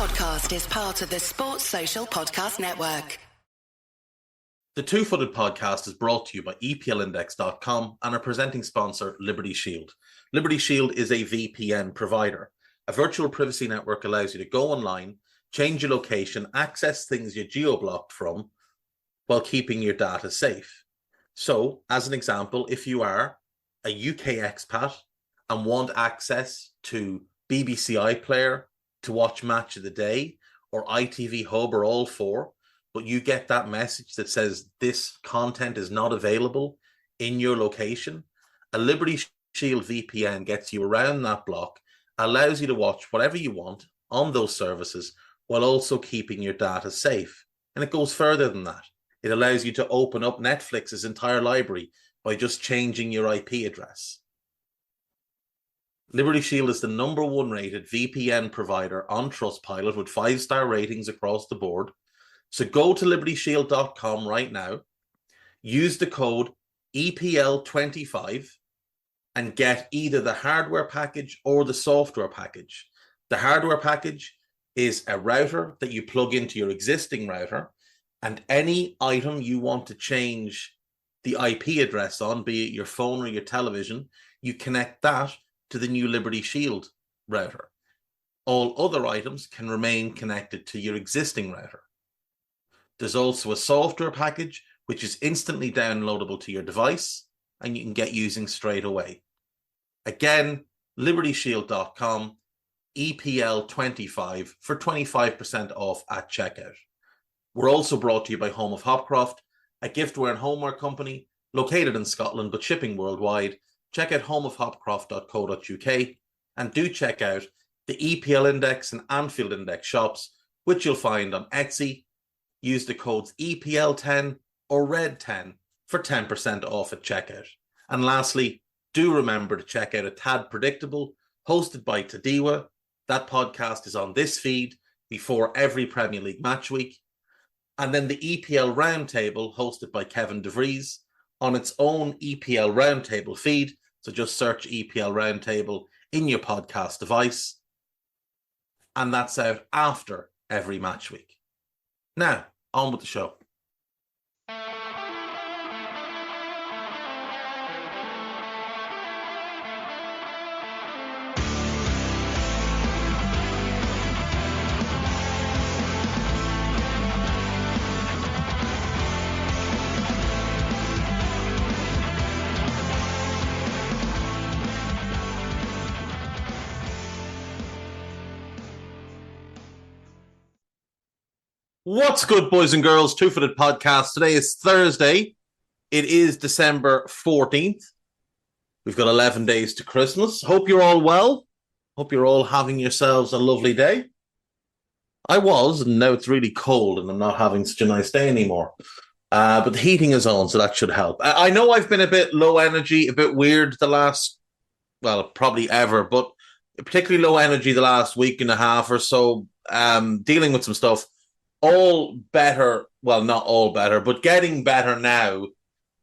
podcast is part of the Sports Social Podcast Network. The Two-Footed Podcast is brought to you by EPLindex.com and our presenting sponsor, Liberty Shield. Liberty Shield is a VPN provider. A virtual privacy network allows you to go online, change your location, access things you're geo-blocked from, while keeping your data safe. So, as an example, if you are a UK expat and want access to BBC iPlayer to watch Match of the Day, or ITV Hub, or all four, but you get that message that says this content is not available in your location, a Liberty Shield VPN gets you around that block, allows you to watch whatever you want on those services while also keeping your data safe. And it goes further than that. It allows you to open up Netflix's entire library by just changing your IP address. Liberty Shield is the #1 rated VPN provider on Trustpilot with 5-star ratings across the board. So go to libertyshield.com right now, use the code EPL25 and get either the hardware package or the software package. The hardware package is a router that you plug into your existing router, and any item you want to change the IP address on, be it your phone or your television, you connect that to the new Liberty Shield router. All other items can remain connected to your existing router. There's also a software package which is instantly downloadable to your device and you can get using straight away. Again, libertyshield.com, EPL25 for 25% off at checkout. We're also brought to you by Home of Hopcroft, a giftware and homeware company located in Scotland but shipping worldwide. Check out homeofhopcroft.co.uk and do check out the EPL Index and Anfield Index shops, which you'll find on Etsy. Use the codes EPL10 or RED10 for 10% off at checkout. And lastly, do remember to check out A Tad Predictable, hosted by Tadiwa. That podcast is on this feed before every Premier League match week. And then the EPL Roundtable, hosted by Kevin DeVries, on its own EPL Roundtable feed. So just search EPL Roundtable in your podcast device. And that's out after every match week. Now, on with the show. What's good, boys and girls? Two-Footed Podcast. Today is Thursday. It is December 14th. We've got 11 days to Christmas. Hope you're all well. Hope you're all having yourselves a lovely day. I was, and now it's really cold and I'm not having such a nice day anymore. But the heating is on, so that should help. I know I've been a bit low energy, a bit weird the last, well, probably ever, but particularly low energy the last week and a half or so, dealing with some stuff. All better, well, not all better, but getting better now.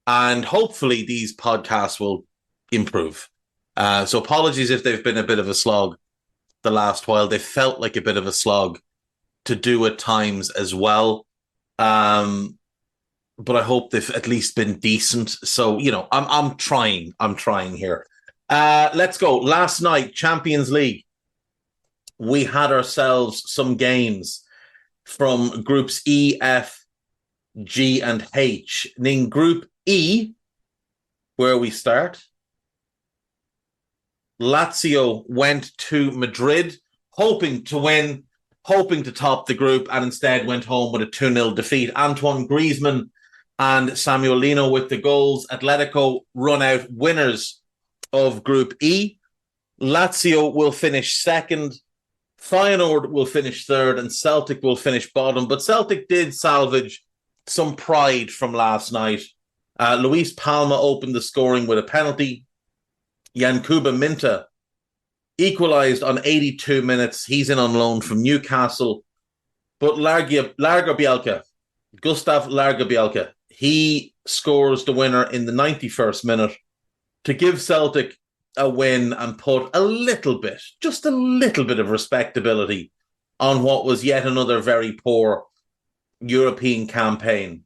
And hopefully these podcasts will improve. So apologies if they've been a bit of a slog the last while. They felt like a bit of a slog to do at times as well. But I hope they've at least been decent. So, you know, I'm trying here. Let's go. Last night, Champions League. We had ourselves some games from groups E, F, G, and H. And in Group E, where we start, Lazio went to Madrid, hoping to win, hoping to top the group, and instead went home with a 2-0 defeat. Antoine Griezmann and Samuelino with the goals. Atletico run out winners of Group E. Lazio will finish second. Feyenoord will finish third and Celtic will finish bottom. But Celtic did salvage some pride from last night. Luis Palma opened the scoring with a penalty. Yankuba Minta equalised on 82 minutes. He's in on loan from Newcastle. But Larga Bielka, Gustav Larga Bielka, he scores the winner in the 91st minute to give Celtic a win and put a little bit, just a little bit of respectability on what was yet another very poor European campaign.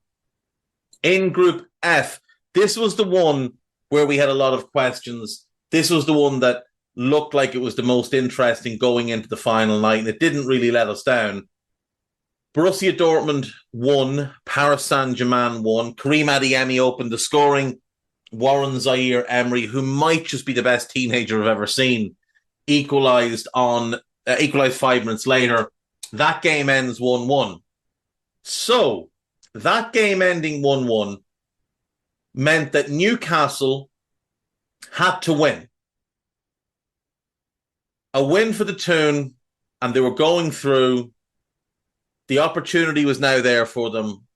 In Group F, this was the one where we had a lot of questions. This was the one that looked like it was the most interesting going into the final night, and it didn't really let us down. Borussia Dortmund won, Paris Saint-Germain won, Karim Adeyemi opened the scoring, Warren Zaire-Emery, who might just be the best teenager I've ever seen, equalised 5 minutes later. That game ends 1-1. So, that game ending 1-1 meant that Newcastle had to win. A win for the Toon, and they were going through. The opportunity was now there for them.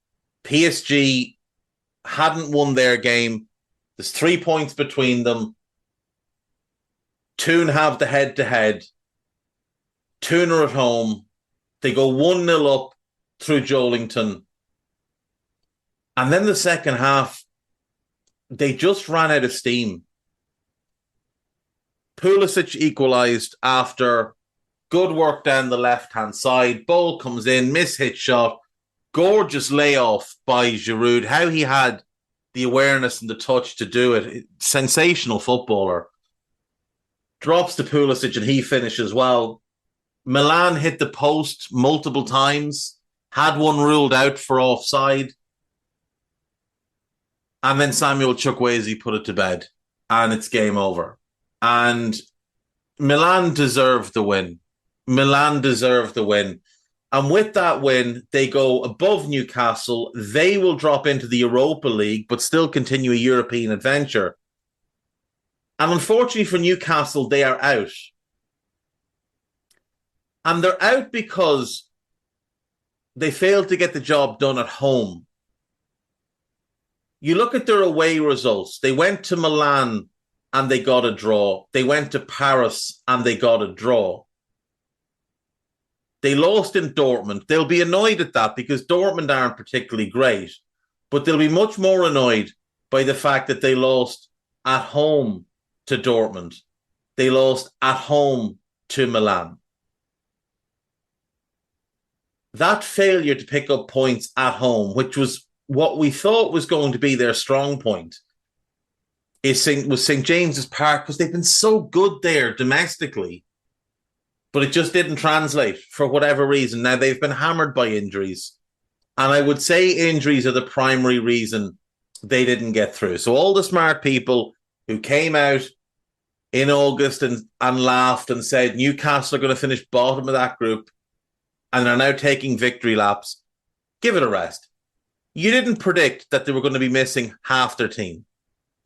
PSG hadn't won their game. There's 3 points between them. Toon have the head-to-head. Toon are at home. They go 1-0 up through Joelinton. And then the second half, they just ran out of steam. Pulisic equalised after good work down the left-hand side. Ball comes in, miss-hit shot. Gorgeous layoff by Giroud. How he had the awareness and the touch to do it. Sensational footballer. Drops to Pulisic and he finishes well. Milan hit the post multiple times. Had one ruled out for offside. And then Samuel Chukwueze put it to bed. And it's game over. And Milan deserved the win. And with that win, they go above Newcastle. They will drop into the Europa League, but still continue a European adventure. And unfortunately for Newcastle, they are out. And they're out because they failed to get the job done at home. You look at their away results. They went to Milan and they got a draw. They went to Paris and they got a draw. They lost in Dortmund. They'll be annoyed at that because Dortmund aren't particularly great. But they'll be much more annoyed by the fact that they lost at home to Dortmund. They lost at home to Milan. That failure to pick up points at home, which was what we thought was going to be their strong point, was St. James's Park, because they've been so good there domestically. But it just didn't translate for whatever reason. Now, they've been hammered by injuries. And I would say injuries are the primary reason they didn't get through. So all the smart people who came out in August and laughed and said Newcastle are going to finish bottom of that group and are now taking victory laps, give it a rest. You didn't predict that they were going to be missing half their team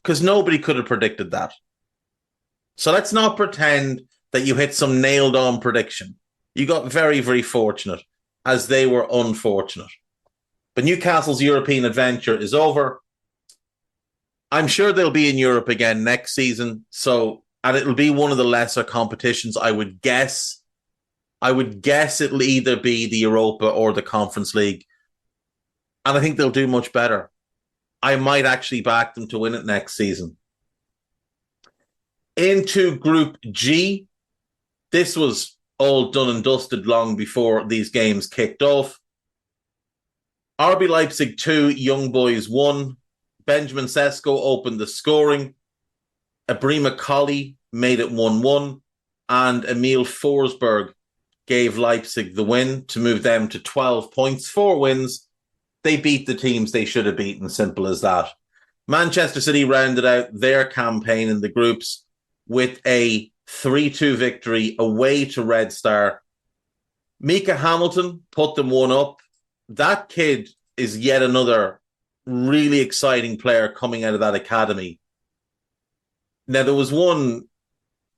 because nobody could have predicted that. So let's not pretend that you hit some nailed-on prediction. You got very, very fortunate, as they were unfortunate. But Newcastle's European adventure is over. I'm sure they'll be in Europe again next season, and it'll be one of the lesser competitions, I would guess. I would guess it'll either be the Europa or the Conference League. And I think they'll do much better. I might actually back them to win it next season. Into Group G. This was all done and dusted long before these games kicked off. RB Leipzig 2, Young Boys 1. Benjamin Sesko opened the scoring. Ibrahima Colley made it 1-1. And Emil Forsberg gave Leipzig the win to move them to 12 points, 4 wins. They beat the teams they should have beaten, simple as that. Manchester City rounded out their campaign in the groups with a 3-2 victory away to Red Star. Mika Hamilton put them 1 up. That kid is yet another really exciting player coming out of that academy. Now, there was one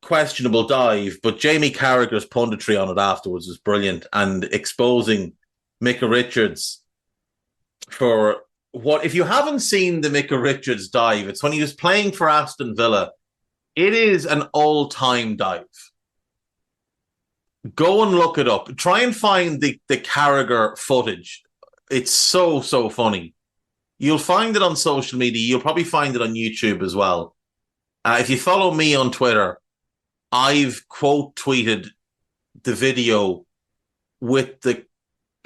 questionable dive, but Jamie Carragher's punditry on it afterwards was brilliant and exposing Micah Richards for what, if you haven't seen the Micah Richards dive, it's when he was playing for Aston Villa. It is an all-time dive. Go and look it up. Try and find the Carragher footage. It's so, so funny. You'll find it on social media. You'll probably find it on YouTube as well. If you follow me on Twitter, I've quote tweeted the video with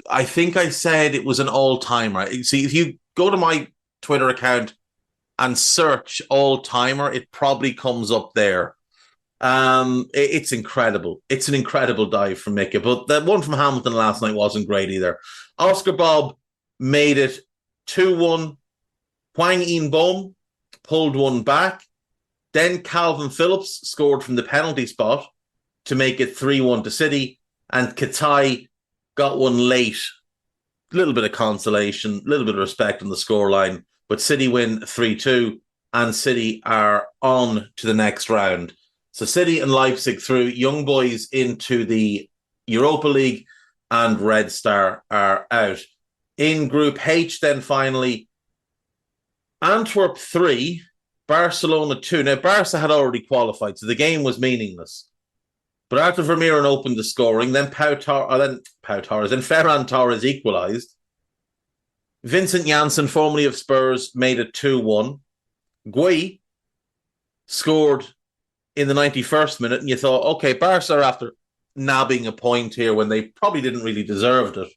I think I said it was an all-timer. See, if you go to my Twitter account and search all-timer, it probably comes up there. It's incredible. It's an incredible dive from Mika, but the one from Hamilton last night wasn't great either. Oscar Bob made it 2-1. Hwang In-beom pulled one back. Then Calvin Phillips scored from the penalty spot to make it 3-1 to City. And Katai got one late. A little bit of consolation, a little bit of respect on the scoreline. But City win 3-2, and City are on to the next round. So City and Leipzig through, Young Boys into the Europa League, and Red Star are out. In Group H, then finally, Antwerp 3, Barcelona 2. Now, Barca had already qualified, so the game was meaningless. But after Vermeeren opened the scoring, then Ferran Torres equalised. Vincent Janssen, formerly of Spurs, made it 2-1. Gui scored in the 91st minute, and you thought, okay, Barca are after nabbing a point here when they probably didn't really deserve it.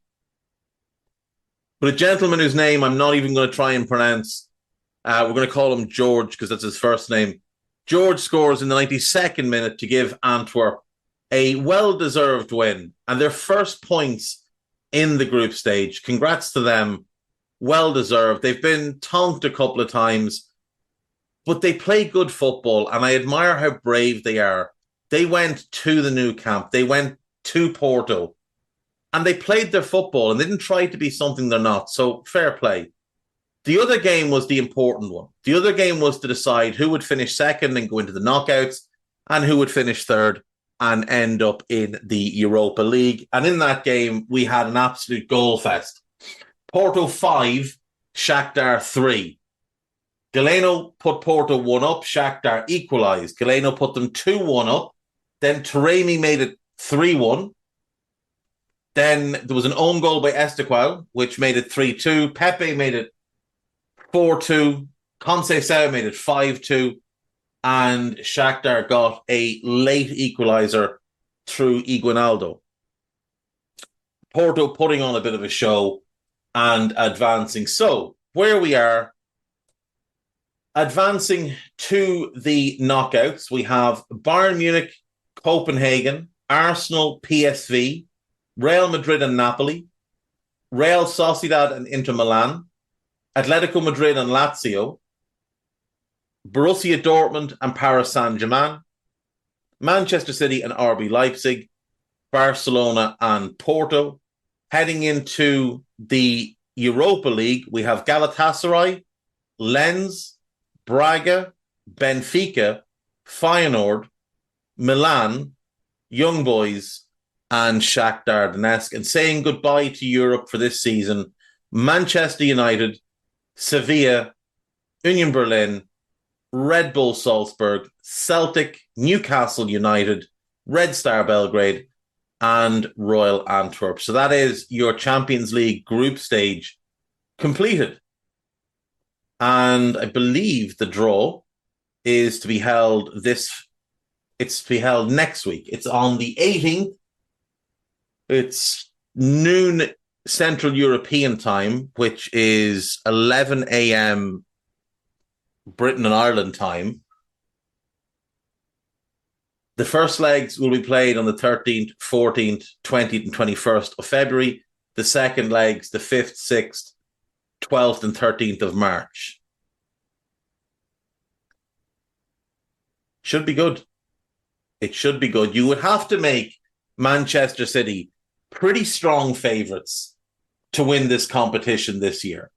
But a gentleman whose name I'm not even going to try and pronounce, we're going to call him George because that's his first name. George scores in the 92nd minute to give Antwerp a well-deserved win and their first points in the group stage. Congrats to them. Well-deserved. They've been tonked a couple of times, but they play good football, and I admire how brave they are. They went to the Nou Camp. They went to Porto, and they played their football, and they didn't try to be something they're not, so fair play. The other game was the important one. The other game was to decide who would finish second and go into the knockouts, and who would finish third and end up in the Europa League. And in that game, we had an absolute goal fest. Porto 5, Shakhtar 3. Galeno put Porto 1 up. Shakhtar equalised. Galeno put them 2-1 up. Then Taremi made it 3-1. Then there was an own goal by Estequel, which made it 3-2. Pepe made it 4-2. Conceição made it 5-2. And Shakhtar got a late equaliser through Iguinaldo. Porto putting on a bit of a show and advancing. So, where we are, advancing to the knockouts, we have Bayern Munich, Copenhagen, Arsenal, PSV, Real Madrid and Napoli, Real Sociedad and Inter Milan, Atletico Madrid and Lazio, Borussia Dortmund and Paris Saint-Germain, Manchester City and RB Leipzig, Barcelona and Porto. Heading into the Europa League, we have Galatasaray, Lens, Braga, Benfica, Feyenoord, Milan, Young Boys, and Shakhtar Donetsk. And saying goodbye to Europe for this season, Manchester United, Sevilla, Union Berlin, Red Bull Salzburg, Celtic, Newcastle United, Red Star Belgrade, and Royal Antwerp. So that is your Champions League group stage completed. And I believe the draw is to be held next week. It's on the 18th. It's noon Central European time, which is 11 a.m. Britain and Ireland time. The first legs will be played on the 13th, 14th, 20th, and 21st of February. The second legs, the 5th, 6th, 12th, and 13th of March. Should be good. It should be good. You would have to make Manchester City pretty strong favourites to win this competition this year.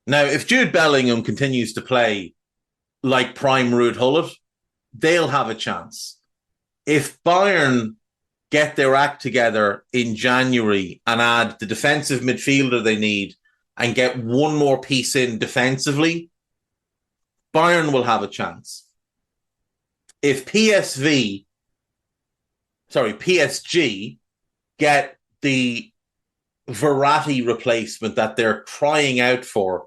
Now, if Jude Bellingham continues to play like prime Ruud Gullit, they'll have a chance. If Bayern get their act together in January and add the defensive midfielder they need and get one more piece in defensively, Bayern will have a chance. If PSG get the Verratti replacement that they're crying out for,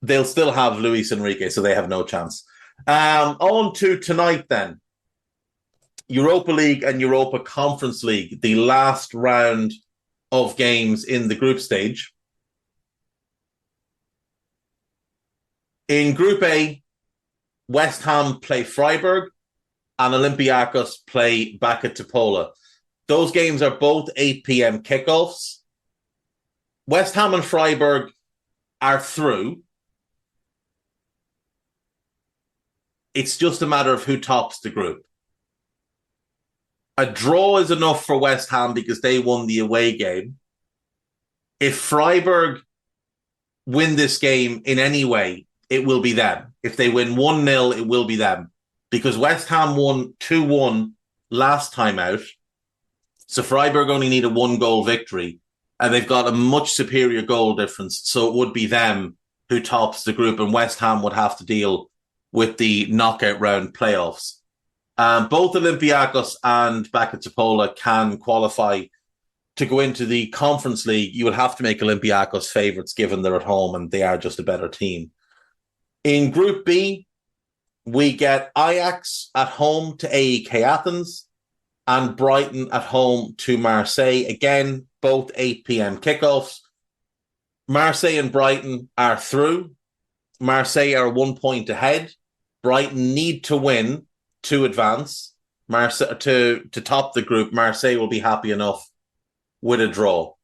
they'll still have Luis Enrique, so they have no chance. On to tonight then. Europa League and Europa Conference League, the last round of games in the group stage. In Group A, West Ham play Freiburg and Olympiacos play Baka Topola. Those games are both 8 p.m. kickoffs. West Ham and Freiburg are through. It's just a matter of who tops the group. A draw is enough for West Ham because they won the away game. If Freiburg win this game in any way, it will be them. If they win 1-0, it will be them. Because West Ham won 2-1 last time out. So Freiburg only need a 1-goal victory. And they've got a much superior goal difference. So it would be them who tops the group. And West Ham would have to deal with the knockout round playoffs. Both Olympiacos and Baka Topola can qualify to go into the Conference League. You would have to make Olympiacos favourites given they're at home and they are just a better team. In Group B, we get Ajax at home to AEK Athens and Brighton at home to Marseille. Again, both 8 p.m. kickoffs. Marseille and Brighton are through. Marseille are 1 point ahead. Brighton need to win to advance. To top the group. Marseille will be happy enough with a draw.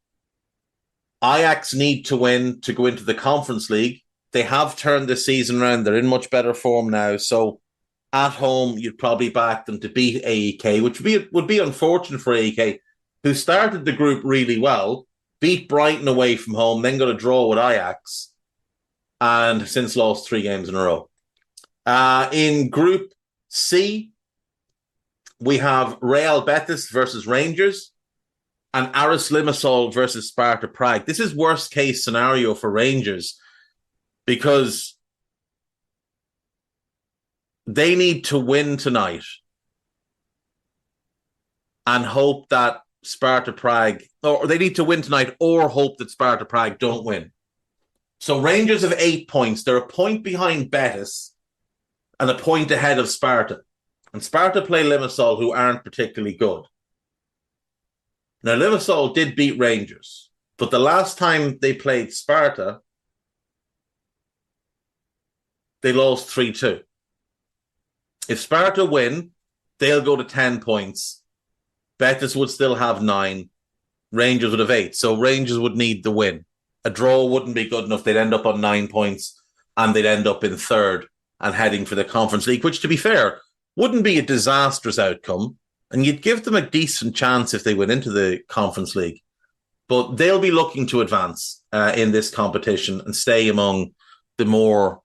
Ajax need to win to go into the Conference League. They have turned this season around. They're in much better form now. So at home, you'd probably back them to beat AEK, which would be unfortunate for AEK, who started the group really well, beat Brighton away from home, then got a draw with Ajax, and since lost 3 games in a row. In Group C, we have Real Betis versus Rangers and Aris Limassol versus Sparta Prague. This is worst case scenario for Rangers because they need to win tonight and hope that Sparta Prague, or they need to win tonight or hope that Sparta Prague don't win. So Rangers have 8 points. They're a point behind Betis and a point ahead of Sparta. And Sparta play Limassol, who aren't particularly good. Now, Limassol did beat Rangers, but the last time they played Sparta, they lost 3-2. If Sparta win, they'll go to 10 points. Betis would still have 9. Rangers would have 8. So Rangers would need the win. A draw wouldn't be good enough. They'd end up on 9 points and they'd end up in third and heading for the Conference League, which, to be fair, wouldn't be a disastrous outcome. And you'd give them a decent chance if they went into the Conference League. But they'll be looking to advance in this competition and stay among the more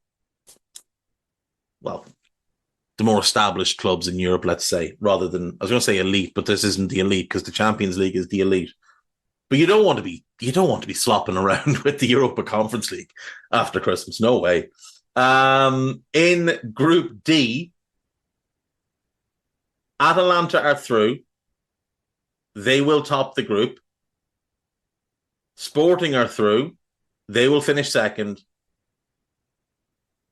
established clubs in Europe, let's say, rather than, I was going to say elite, but this isn't the elite because the Champions League is the elite. But you don't want to be slopping around with the Europa Conference League after Christmas. No way. In Group D, Atalanta are through. They will top the group. Sporting are through. They will finish second.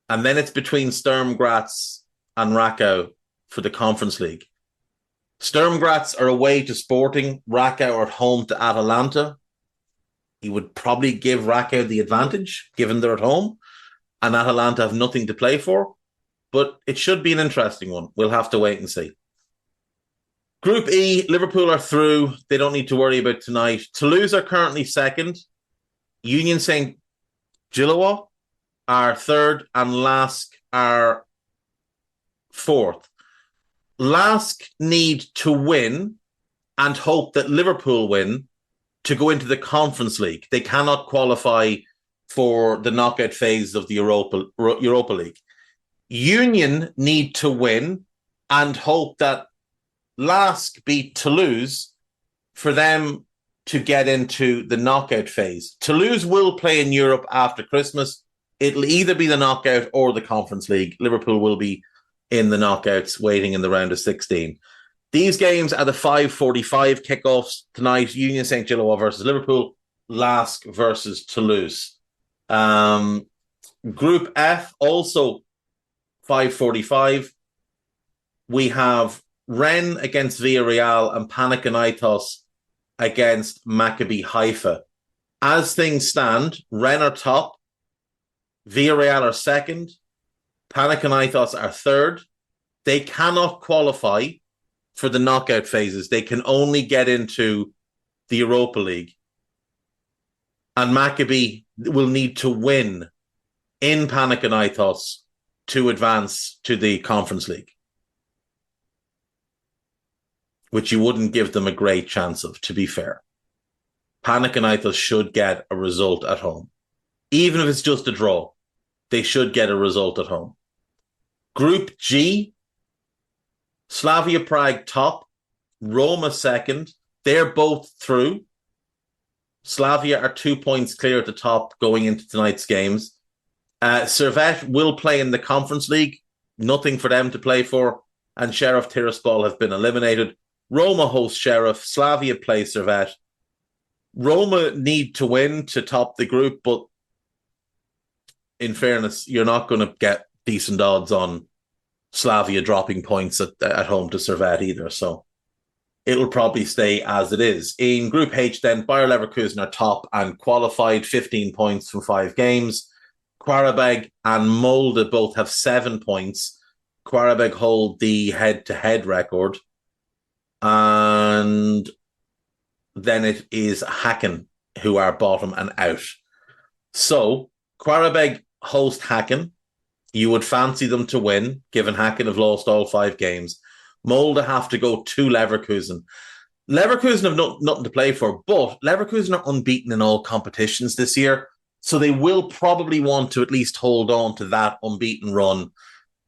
And then it's between Sturm Graz and Rakow for the Conference League. Sturm Graz are away to Sporting. Rakow are at home to Atalanta. He would probably give Rakow the advantage, given they're at home. And Atalanta have nothing to play for. But it should be an interesting one. We'll have to wait and see. Group E, Liverpool are through. They don't need to worry about tonight. Toulouse are currently second. Union St. Gillois are third. And Lask are fourth. Lask need to win and hope that Liverpool win to go into the Conference League. They cannot qualify for the knockout phase of the Europa League. Union need to win and hope that Lask beat Toulouse for them to get into the knockout phase. Toulouse will play in Europe after Christmas. It'll either be the knockout or the Conference League. Liverpool will be in the knockouts waiting in the round of 16. These games are the 5:45 kickoffs tonight. Union St. Gillois versus Liverpool. Lask versus Toulouse. Group F, also 5:45. We have Rennes against Villarreal and Panathinaikos against Maccabi Haifa. As things stand, Rennes are top, Villarreal are second, Panathinaikos are third. They cannot qualify for the knockout phases. They can only get into the Europa League. And Maccabi will need to win in Panathinaikos to advance to the Conference League, which you wouldn't give them a great chance of, to be fair. Panathinaikos should get a result at home. Even if it's just a draw, they should get a result at home. Group G, Slavia Prague top, Roma second. They're both through. Slavia are 2 points clear at the top going into tonight's games. Servette will play in the Conference League. Nothing for them to play for. And Sheriff Tiraspol have been eliminated. Roma hosts Sheriff. Slavia play Servette. Roma need to win to top the group, but in fairness, you're not going to get decent odds on Slavia dropping points at home to Servette either. So it'll probably stay as it is. In Group H then, Bayer Leverkusen are top and qualified, 15 points from 5 games. Qarabag and Molde both have 7 points. Qarabag hold the head-to-head record. And then it is Hacken who are bottom and out. So Qarabag host Hacken. You would fancy them to win, given Hacken have lost all 5 games. Molde have to go to Leverkusen. Leverkusen have nothing to play for, but Leverkusen are unbeaten in all competitions this year, so they will probably want to at least hold on to that unbeaten run.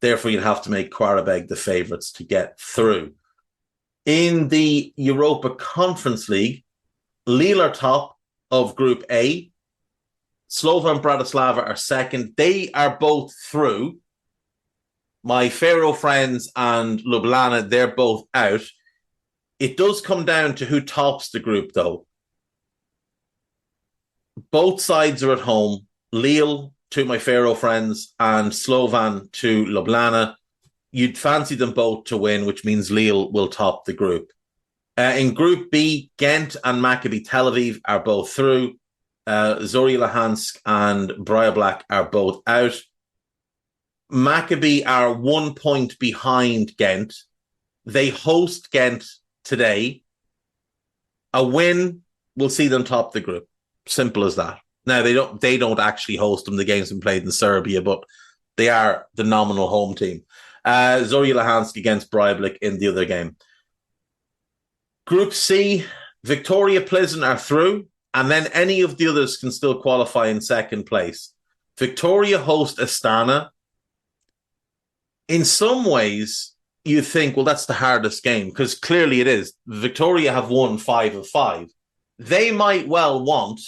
Therefore, you'd have to make Qarabag the favourites to get through. In the Europa Conference League, Lille are top of Group A. Slovan Bratislava are second. They are both through. My Faro friends and Ljubljana, they're both out. It does come down to who tops the group, though. Both sides are at home. Lille to my Faro friends and Slovan to Ljubljana. You'd fancy them both to win, which means Lille will top the group. In Group B, Ghent and Maccabi Tel Aviv are both through. Zorya Luhansk and Brya are both out. Maccabi are 1 point behind Ghent. They host Ghent today. A win will see them top the group. Simple as that. Now, they don't actually host them. The game's been played in Serbia, but they are the nominal home team. Zorya Luhansk against Brya in the other game. Group C, Victoria Plzeň are through, and then any of the others can still qualify in second place. Victoria host Astana. In some ways, you think, well, that's the hardest game, because clearly it is. Victoria have won 5 of 5. They might well want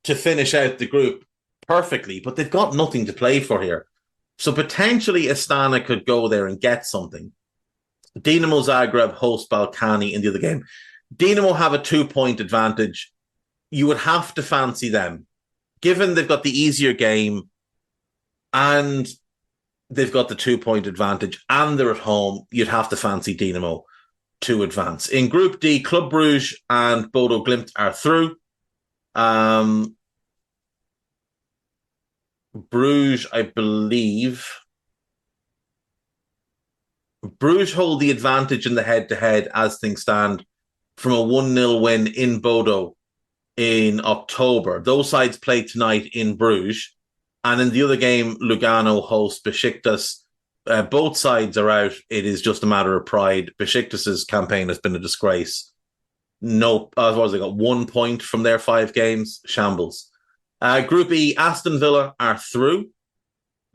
to finish out the group perfectly, but they've got nothing to play for here. So potentially Astana could go there and get something. Dinamo Zagreb host Balkani in the other game. Dinamo have a 2-point advantage. You would have to fancy them. Given they've got the easier game and they've got the 2-point advantage and they're at home, you'd have to fancy Dinamo to advance. In Group D, Club Brugge and Bodo Glimt are through. Bruges, I believe. Bruges hold the advantage in the head-to-head as things stand from a 1-0 win in Bodo in October. Those sides play tonight in Bruges. And in the other game, Lugano hosts Besiktas. Both sides are out. It is just a matter of pride. Besiktas' campaign has been a disgrace. No, otherwise they got 1 point from their 5 games. Shambles. Group E, Aston Villa are through.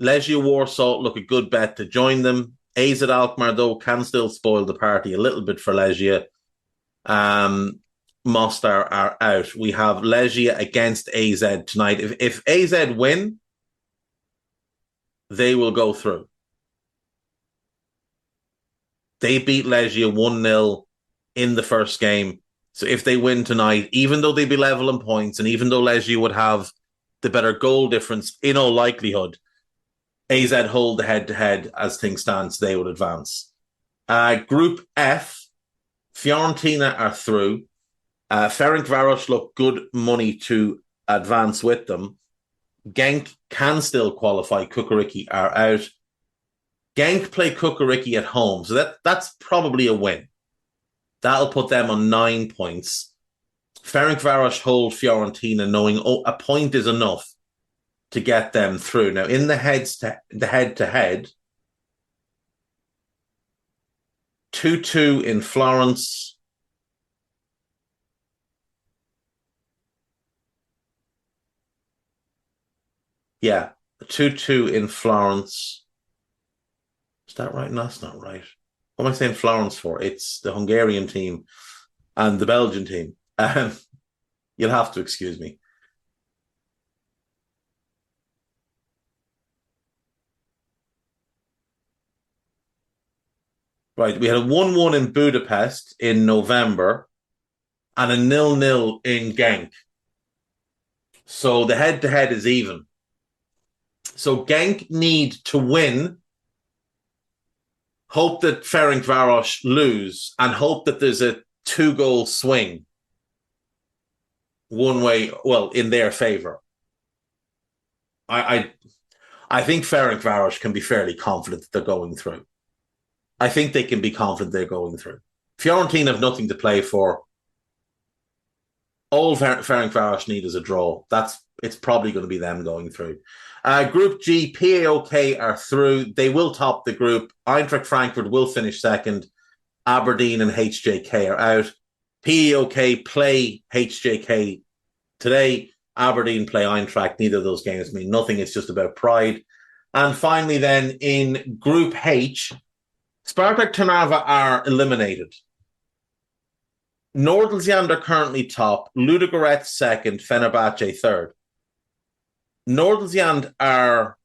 Legia Warsaw look a good bet to join them. AZ Alkmaar, though, can still spoil the party a little bit for Legia. Mostar are out. We have Legia against AZ tonight. If AZ win, they will go through. They beat Legia 1-0 in the first game. So if they win tonight, even though they'd be level in points, and even though Legia would have the better goal difference, in all likelihood, AZ hold the head-to-head as things stand, so they would advance. Group F, Fiorentina are through. Ferencváros look good money to advance with them. Genk can still qualify. Kukuriki are out. Genk play Kukuriki at home, so that's probably a win. That'll put them on 9 points. Ferencváros hold Fiorentina, knowing a point is enough to get them through. Now, in the head-to-head, 2-2 in Florence. Yeah, 2-2 in Florence. Is that right? No, that's not right. What am I saying Florence for? It's the Hungarian team and the Belgian team. You'll have to excuse me. Right, we had a 1-1 in Budapest in November and a 0-0 in Genk. So the head-to-head is even. So Genk need to win, hope that Ferencváros lose, and hope that there's a 2-goal swing one way, well, in their favour. I think Ferencváros can be fairly confident that they're going through. I think they can be confident they're going through. Fiorentina have nothing to play for. All Ferencváros need is a draw. It's probably going to be them going through. Group G, PAOK are through. They will top the group. Eintracht Frankfurt will finish second. Aberdeen and HJK are out. PAOK play HJK today. Aberdeen play Eintracht. Neither of those games mean nothing. It's just about pride. And finally then, in Group H, Spartak Trnava are eliminated. Nordsjælland are currently top. Ludogorets second. Fenerbahce third. Nordsjælland are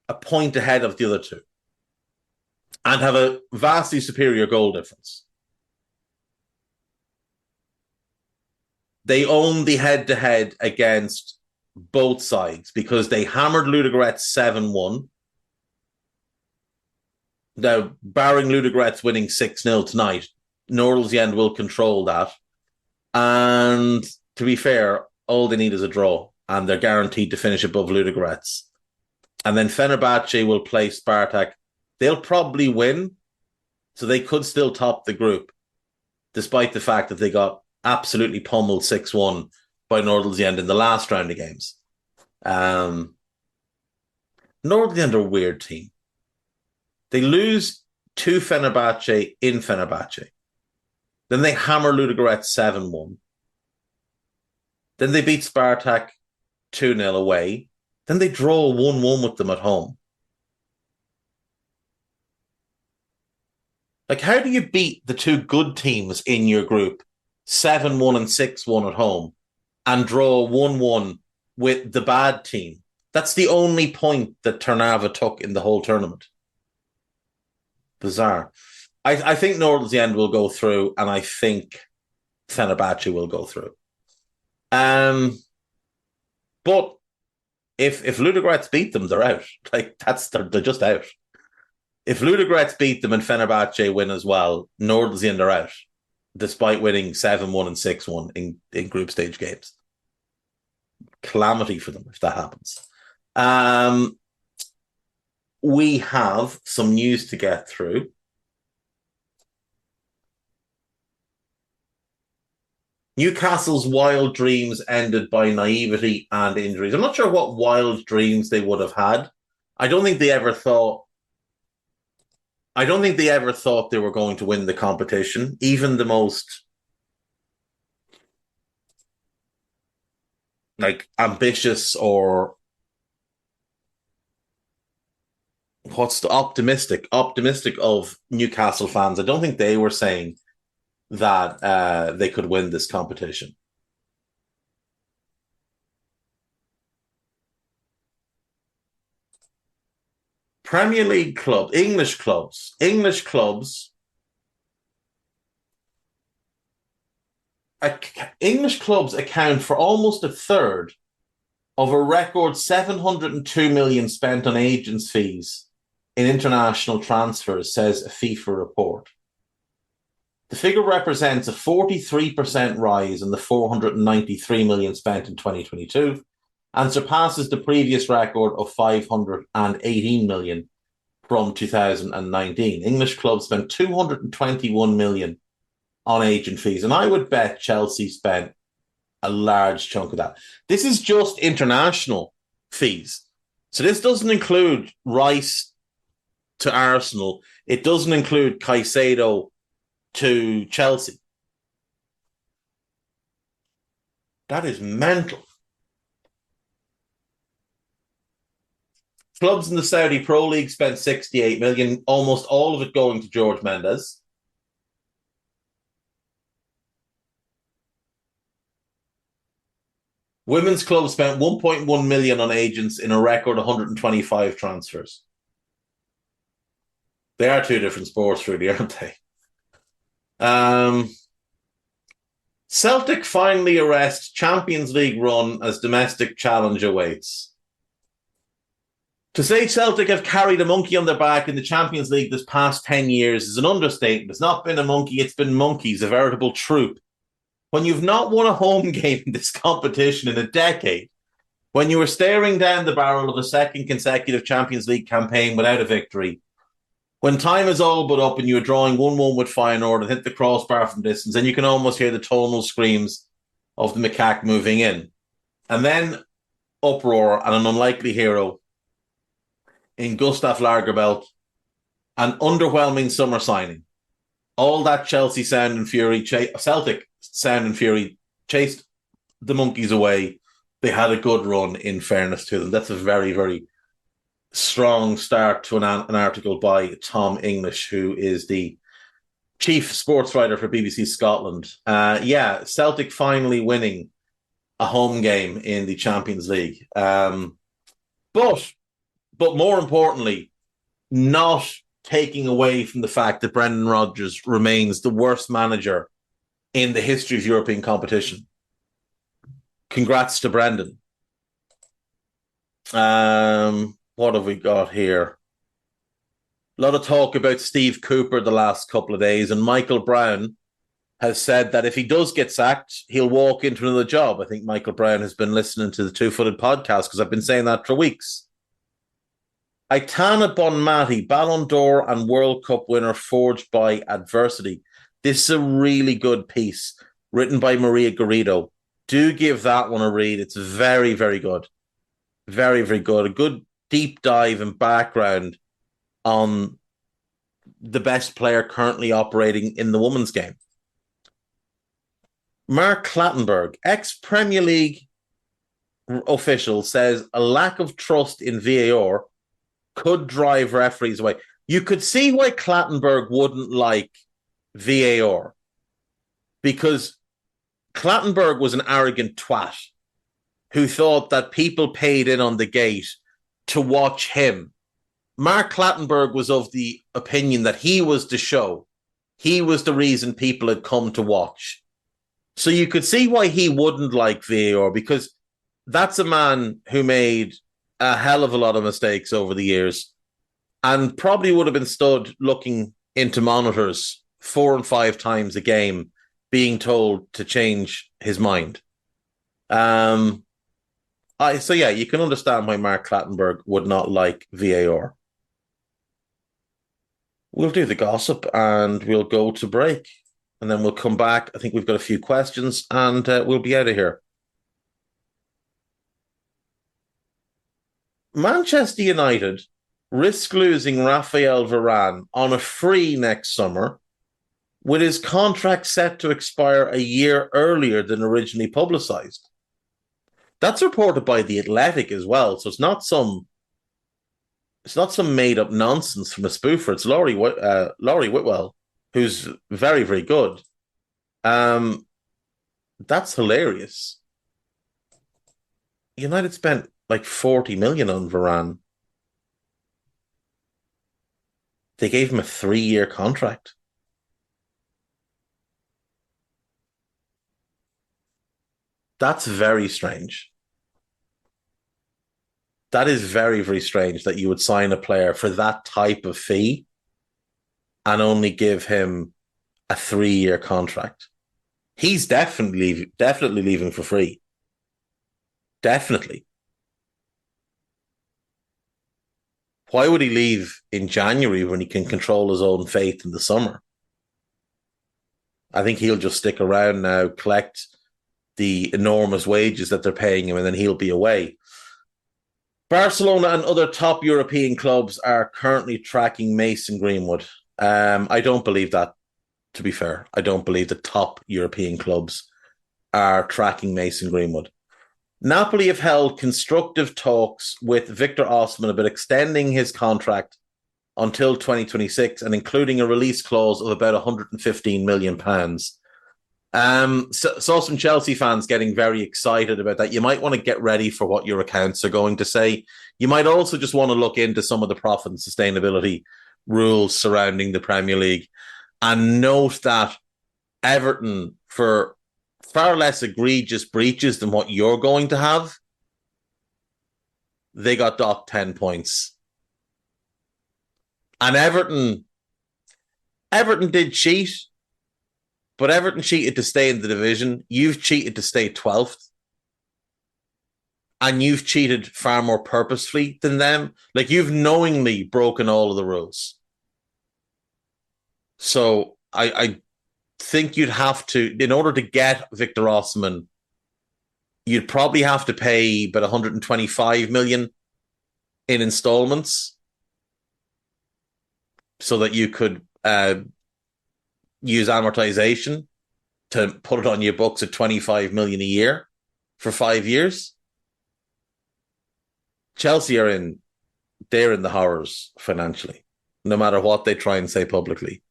a point ahead of the other two and have a vastly superior goal difference. They own the head-to-head against both sides because they hammered Ludogorets 7-1. Now, barring Ludogorets winning 6-0 tonight, Nordsjælland will control that. And to be fair, all they need is a draw, and they're guaranteed to finish above Ludogorets. And then Fenerbahce will play Spartak. They'll probably win, so they could still top the group, despite the fact that they got absolutely pummeled 6-1 by Nordsjælland in the last round of games. Nordsjælland are a weird team. They lose to Fenerbahce in Fenerbahce. Then they hammer Ludogorets 7-1. Then they beat Spartak 2-0 away. Then they draw 1-1 with them at home. Like, how do you beat the two good teams in your group, 7-1 and 6-1 at home, and draw 1-1 with the bad team? That's the only point that Trnava took in the whole tournament. Bizarre. I think Nordsjælland will go through, and I think Fenerbahce will go through. But if Ludogorets beat them, they're out. Like they're just out. If Ludogorets beat them and Fenerbahce win as well, Nordsjælland are out, despite winning 7-1 and 6-1 in group stage games. Calamity for them if that happens. We have some news to get through. Newcastle's wild dreams ended by naivety and injuries. I'm not sure what wild dreams they would have had. I don't think they ever thought they were going to win the competition. Even the most ambitious or what's the optimistic of Newcastle fans, I don't think they were saying that they could win this competition. Premier League club, English clubs account for almost a third of a record 702 million spent on agents' fees in international transfers, says a FIFA report. The figure represents a 43% rise in the 493 million spent in 2022 and surpasses the previous record of 518 million from 2019. English clubs spent 221 million on agent fees, and I would bet Chelsea spent a large chunk of that. This is just international fees. So this doesn't include Rice to Arsenal. It doesn't include Caicedo to Chelsea. That is mental. Clubs in the Saudi Pro League spent 68 million, almost all of it going to George Mendes. Women's clubs spent 1.1 million on agents in a record 125 transfers. They are two different sports, really, aren't they? Celtic finally arrest Champions League run as domestic challenge awaits. To say Celtic have carried a monkey on their back in the Champions League this past 10 years is an understatement. It's not been a monkey, it's been monkeys, a veritable troop. When you've not won a home game in this competition in a decade, when you were staring down the barrel of a second consecutive Champions League campaign without a victory, when time is all but up and you're drawing 1-1 with Feyenoord and hit the crossbar from distance, and you can almost hear the tonal screams of the macaque moving in. And then uproar and an unlikely hero in Gustav Lagerbielke, an underwhelming summer signing. All that Chelsea sound and fury, Celtic sound and fury chased the monkeys away. They had a good run, in fairness to them. That's a very, very strong start to an article by Tom English, who is the chief sports writer for BBC Scotland. Celtic finally winning a home game in the Champions League. But more importantly, not taking away from the fact that Brendan Rodgers remains the worst manager in the history of European competition. Congrats to Brendan. What have we got here? A lot of talk about Steve Cooper the last couple of days, and Michael Brown has said that if he does get sacked, he'll walk into another job. I think Michael Brown has been listening to the Two Footed podcast because I've been saying that for weeks. Aitana Bonmati, Ballon d'Or and World Cup winner forged by adversity. This is a really good piece written by Maria Garrido. Do give that one a read. It's very, very good. Very, very good. A good deep dive and background on the best player currently operating in the women's game. Mark Clattenburg, ex-Premier League official, says a lack of trust in VAR could drive referees away. You could see why Clattenburg wouldn't like VAR, because Clattenburg was an arrogant twat who thought that people paid in on the gate to watch him. Mark Clattenburg was of the opinion that he was the show. He was the reason people had come to watch. So you could see why he wouldn't like VAR, because that's a man who made a hell of a lot of mistakes over the years and probably would have been stood looking into monitors 4 and 5 times a game being told to change his mind. You can understand why Mark Clattenburg would not like VAR. We'll do the gossip and we'll go to break, and then we'll come back. I think we've got a few questions and we'll be out of here. Manchester United risk losing Raphael Varane on a free next summer, with his contract set to expire a year earlier than originally publicised. That's reported by The Athletic as well, so it's not some made-up nonsense from a spoofer. It's Laurie Whitwell, who's very, very good. That's hilarious. United spent like 40 million on Varane. They gave him a 3-year contract. That's very strange. That is very, very strange that you would sign a player for that type of fee and only give him a 3-year contract. He's definitely leaving for free. Definitely. Why would he leave in January when he can control his own fate in the summer? I think he'll just stick around now, collect the enormous wages that they're paying him, and then he'll be away. Barcelona and other top European clubs are currently tracking Mason Greenwood. I don't believe that, to be fair. I don't believe the top European clubs are tracking Mason Greenwood. Napoli have held constructive talks with Victor Osimhen about extending his contract until 2026 and including a release clause of about £115 million. Saw some Chelsea fans getting very excited about that. You might want to get ready for what your accounts are going to say. You might also just want to look into some of the profit and sustainability rules surrounding the Premier League and note that Everton, for far less egregious breaches than what you're going to have, they got docked 10 points. And Everton did cheat, but Everton cheated to stay in the division. You've cheated to stay 12th. And you've cheated far more purposefully than them. Like, you've knowingly broken all of the rules. So I think you'd have to, in order to get Victor Osimhen, you'd probably have to pay about 125 million in installments so that you could use amortization to put it on your books at 25 million a year for 5 years. Chelsea they're in the horrors financially, no matter what they try and say publicly.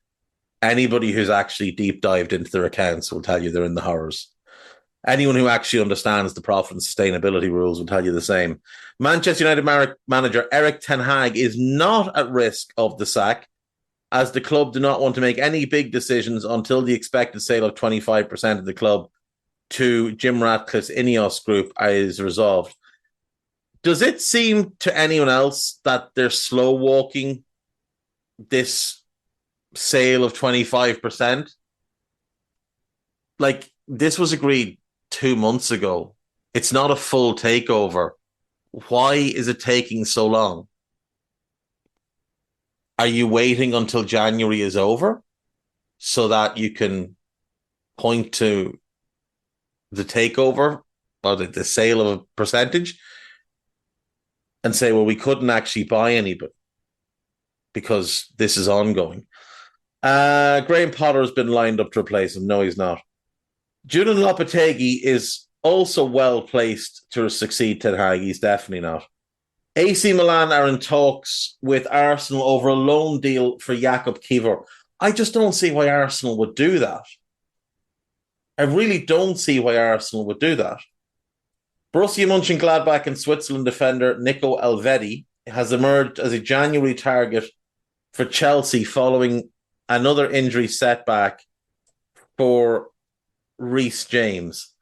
Anybody who's actually deep dived into their accounts will tell you they're in the horrors. Anyone who actually understands the profit and sustainability rules will tell you the same. Manchester United manager Erik ten Hag is not at risk of the sack, as the club do not want to make any big decisions until the expected sale of 25% of the club to Jim Ratcliffe's Ineos group is resolved. Does it seem to anyone else that they're slow walking this sale of 25%? Like, this was agreed 2 months ago. It's not a full takeover. Why is it taking so long? Are you waiting until January is over so that you can point to the takeover or the sale of a percentage and say, well, we couldn't actually buy anybody because this is ongoing? Graham Potter has been lined up to replace him. No, he's not. Julian Lopetegui is also well placed to succeed Ten Hag. He's definitely not. AC Milan are in talks with Arsenal over a loan deal for Jakub Kiwior. I just don't see why Arsenal would do that. I really don't see why Arsenal would do that. Borussia Mönchengladbach and Switzerland defender Nico Elvedi has emerged as a January target for Chelsea following another injury setback for Reece James.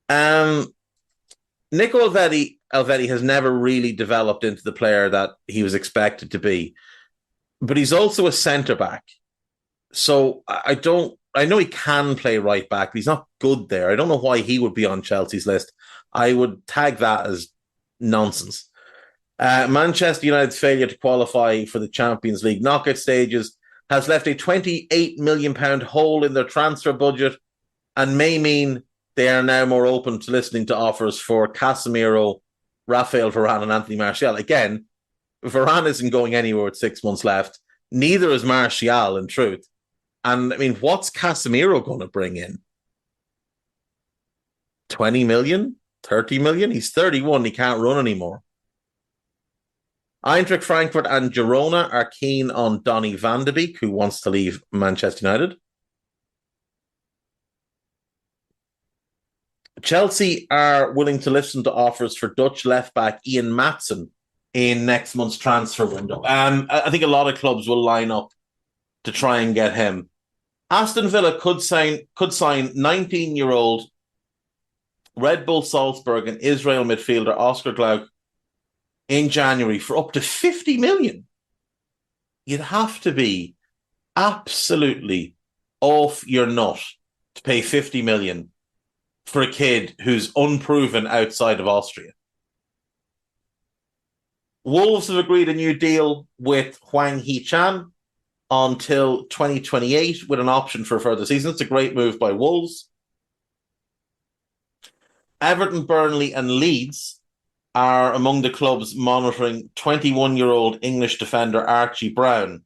Nico Elvedi has never really developed into the player that he was expected to be, but he's also a centre-back. So I know he can play right back, but he's not good there. I don't know why he would be on Chelsea's list. I would tag that as nonsense. Manchester United's failure to qualify for the Champions League knockout stages has left a £28 million hole in their transfer budget and may mean they are now more open to listening to offers for Casemiro, Rafael Varane and Anthony Martial. Again, Varane isn't going anywhere with 6 months left. Neither is Martial, in truth. And, I mean, what's Casemiro going to bring in? 20 million? 30 million? He's 31. He can't run anymore. Eintracht Frankfurt and Girona are keen on Donny van de Beek, who wants to leave Manchester United. Chelsea are willing to listen to offers for Dutch left-back Ian Maatsen in next month's transfer window. I think a lot of clubs will line up to try and get him. Aston Villa could sign 19-year-old Red Bull Salzburg and Israel midfielder Oscar Glauc in January for up to 50 million. You'd have to be absolutely off your nut to pay 50 million for a kid who's unproven outside of Austria. Wolves have agreed a new deal with Huang Hee-chan until 2028 with an option for a further season. It's a great move by Wolves. Everton, Burnley and Leeds are among the clubs monitoring 21-year-old English defender Archie Brown,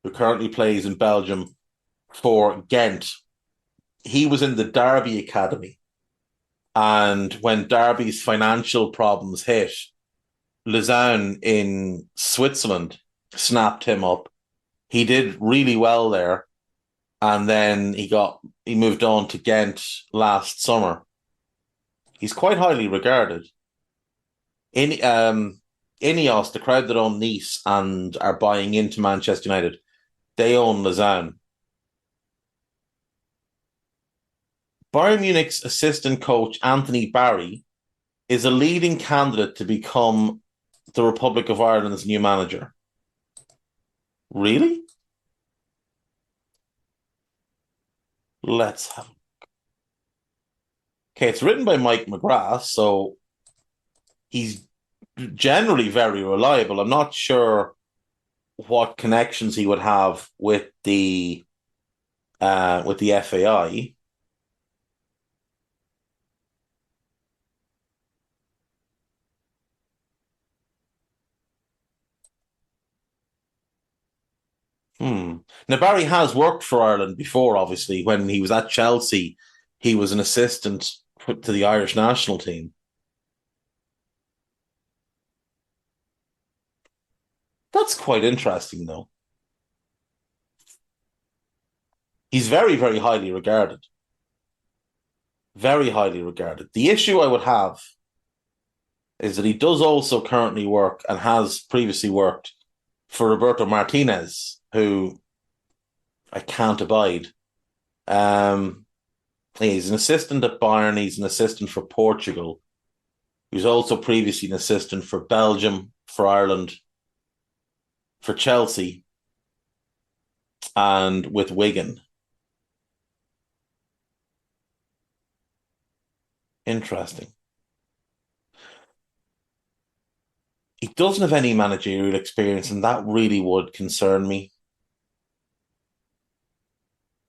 who currently plays in Belgium for Ghent. He was in the Derby Academy, and when Derby's financial problems hit, Lausanne in Switzerland snapped him up. He did really well there, and then he moved on to Ghent last summer. He's quite highly regarded. Ineos, the crowd that own Nice and are buying into Manchester United, they own Lausanne. Bayern Munich's assistant coach, Anthony Barry, is a leading candidate to become the Republic of Ireland's new manager. Really? Let's have a look. Okay, it's written by Mike McGrath, so he's generally very reliable. I'm not sure what connections he would have with the FAI. Now, Barry has worked for Ireland before, obviously. When he was at Chelsea, he was an assistant to the Irish national team. That's quite interesting, though. He's very, very highly regarded. Very highly regarded. The issue I would have is that he does also currently work and has previously worked for Roberto Martinez, who I can't abide. He's an assistant at Bayern. He's an assistant for Portugal. He was also previously an assistant for Belgium, for Ireland, for Chelsea, and with Wigan. Interesting. He doesn't have any managerial experience, and that really would concern me.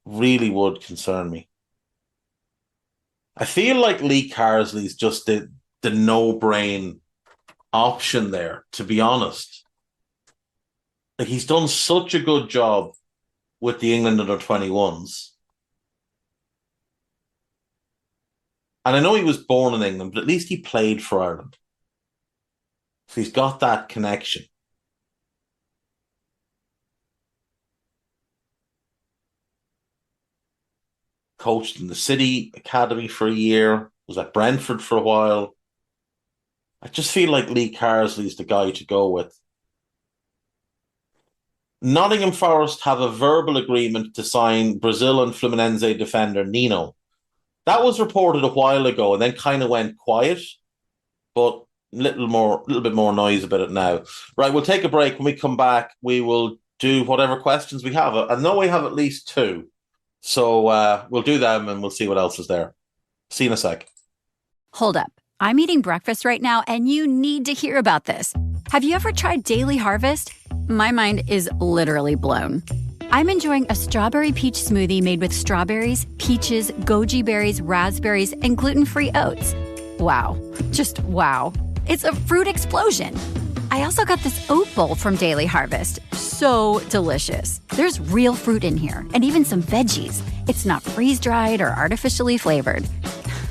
Really would concern me. I feel like Lee Carsley's just the no-brain option there, to be honest. Like, he's done such a good job with the England under-21s. And I know he was born in England, but at least he played for Ireland. So he's got that connection. Coached in the City Academy for a year, was at Brentford for a while. I just feel like Lee Carsley's the guy to go with. Nottingham Forest have a verbal agreement to sign Brazil and Fluminense defender Nino. That was reported a while ago and then kind of went quiet, but a little bit more noise about it now. Right, we'll take a break. When we come back, we will do whatever questions we have. I know we have at least two. So we'll do them and we'll see what else is there. See you in a sec. Hold up. I'm eating breakfast right now and you need to hear about this. Have you ever tried Daily Harvest? My mind is literally blown. I'm enjoying a strawberry peach smoothie made with strawberries, peaches, goji berries, raspberries, and gluten-free oats. Wow. Just wow. It's a fruit explosion. I also got this oat bowl from Daily Harvest. So delicious. There's real fruit in here and even some veggies. It's not freeze-dried or artificially flavored.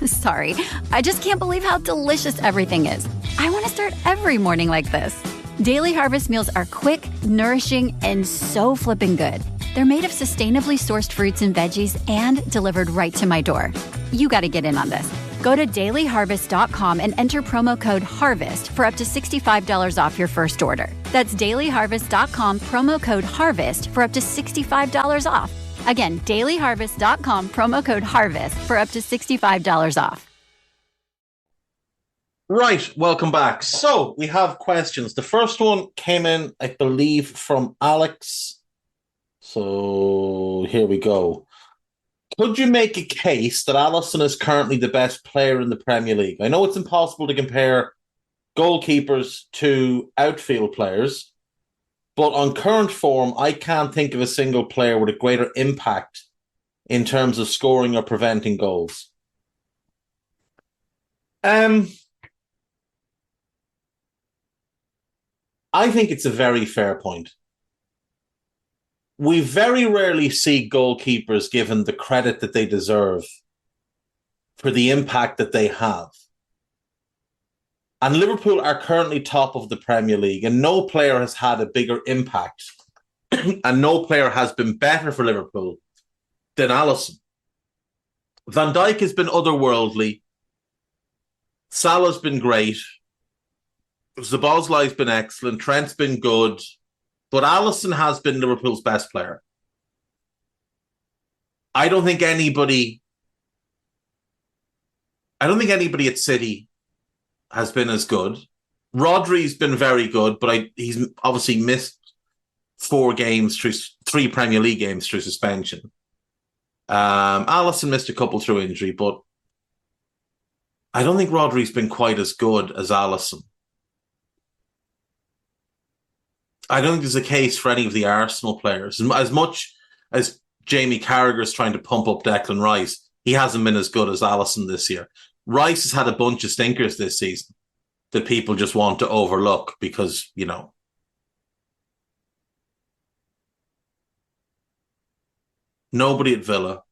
Sorry, I just can't believe how delicious everything is. I want to start every morning like this. Daily Harvest meals are quick, nourishing, and so flippin' good. They're made of sustainably sourced fruits and veggies and delivered right to my door. You got to get in on this. Go to dailyharvest.com and enter promo code HARVEST for up to $65 off your first order. That's dailyharvest.com, promo code HARVEST for up to $65 off. Again, dailyharvest.com, promo code HARVEST for up to $65 off. Right, welcome back. So we have questions. The first one came in, I believe, from Alex. So here we go. Could you make a case that Alisson is currently the best player in the Premier League? I know it's impossible to compare goalkeepers to outfield players, but on current form, I can't think of a single player with a greater impact in terms of scoring or preventing goals. I think it's a very fair point. We very rarely see goalkeepers given the credit that they deserve for the impact that they have. And Liverpool are currently top of the Premier League, and no player has had a bigger impact and no player has been better for Liverpool than Alisson. Van Dijk has been otherworldly. Salah's been great. Szoboszlai's been excellent. Trent's been good. But Alisson has been Liverpool's best player. I don't think anybody at City has been as good. Rodri's been very good, but he's obviously missed 3 Premier League games through suspension. Alisson missed a couple through injury, but I don't think Rodri's been quite as good as Alisson. I don't think there's a case for any of the Arsenal players. As much as Jamie Carragher's trying to pump up Declan Rice, he hasn't been as good as Alisson this year. Rice has had a bunch of stinkers this season that people just want to overlook because, nobody at Villa.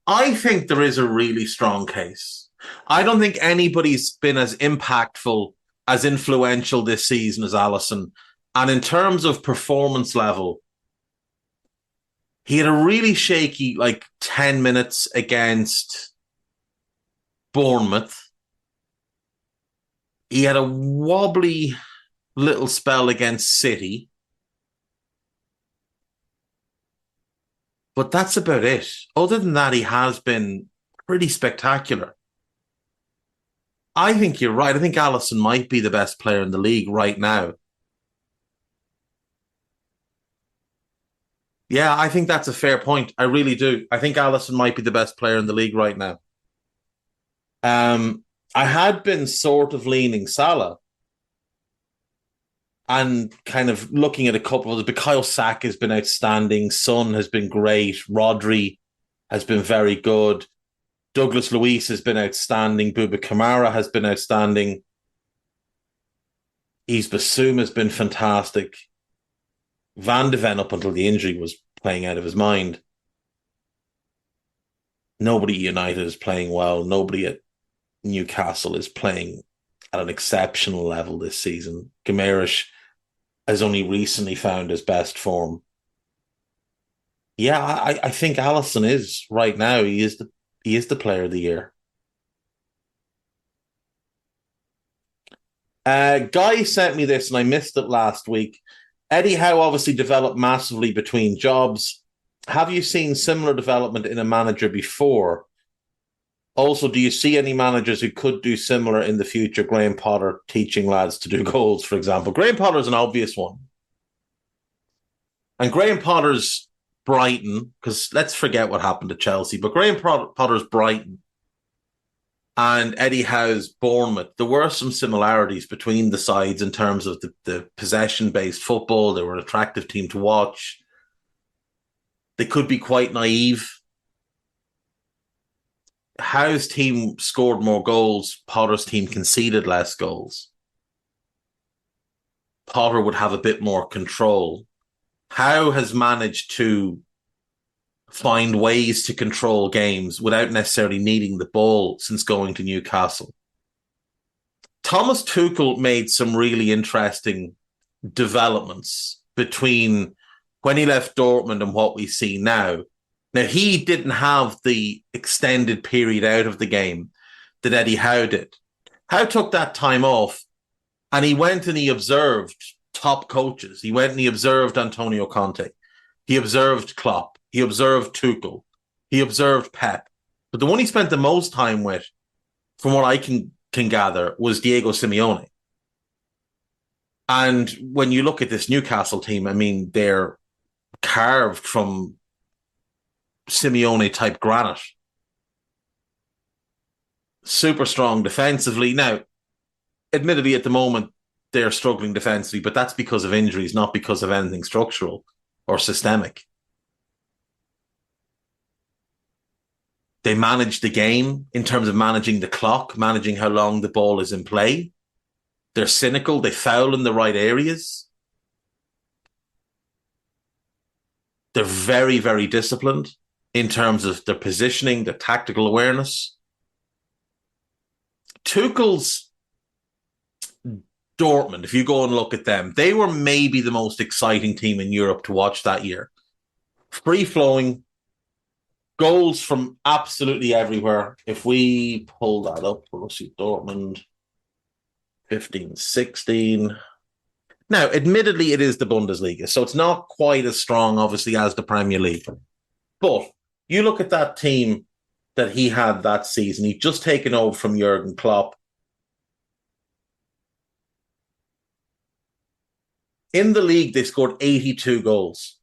I think there is a really strong case. I don't think anybody's been as impactful, as influential this season as Alisson. And in terms of performance level, he had a really shaky 10 minutes against Bournemouth. He had a wobbly little spell against City. But that's about it. Other than that, he has been pretty spectacular. I think you're right. I think Alisson might be the best player in the league right now. Yeah, I think that's a fair point. I really do. I think Alisson might be the best player in the league right now. I had been sort of leaning Salah and kind of looking at a couple of the Bukayo Saka has been outstanding. Son has been great. Rodri has been very good. Douglas Luiz has been outstanding. Bouba Kamara has been outstanding. Yves Bassoum has been fantastic. Van de Ven, up until the injury, was playing out of his mind. Nobody at United is playing well. Nobody at Newcastle is playing at an exceptional level this season. Guimaraes has only recently found his best form. Yeah, I think Alisson is right now. He is the player of the year. Guy sent me this and I missed it last week. Eddie Howe obviously developed massively between jobs. Have you seen similar development in a manager before? Also, do you see any managers who could do similar in the future? Graham Potter teaching lads to do goals, for example. Graham Potter's an obvious one. And Graham Potter's Brighton, because let's forget what happened to Chelsea, but Graham Potter's Brighton and Eddie Howe's Bournemouth, there were some similarities between the sides in terms of the possession-based football. They were an attractive team to watch. They could be quite naive. Howe's team scored more goals. Potter's team conceded less goals. Potter would have a bit more control. Howe has managed to find ways to control games without necessarily needing the ball since going to Newcastle. Thomas Tuchel made some really interesting developments between when he left Dortmund and what we see now. Now, he didn't have the extended period out of the game that Eddie Howe did. Howe took that time off and he went and he observed top coaches. He went and he observed Antonio Conte. He observed Klopp. He observed Tuchel. He observed Pep. But the one he spent the most time with from what I can gather, was Diego Simeone. And when you look at this Newcastle team, I mean, they're carved from Simeone-type granite. Super strong defensively. Now, admittedly, at the moment, they're struggling defensively, but that's because of injuries, not because of anything structural or systemic. They manage the game in terms of managing the clock, managing how long the ball is in play. They're cynical. They foul in the right areas. They're very, very disciplined in terms of their positioning, their tactical awareness. Tuchel's Dortmund, if you go and look at them, they were maybe the most exciting team in Europe to watch that year. Free-flowing, goals from absolutely everywhere. If we pull that up, we'll see Dortmund 15-16. Now, admittedly, it is the Bundesliga, so it's not quite as strong, obviously, as the Premier League. But you look at that team that he had that season. He'd just taken over from Jurgen Klopp. In the league, they scored 82 goals,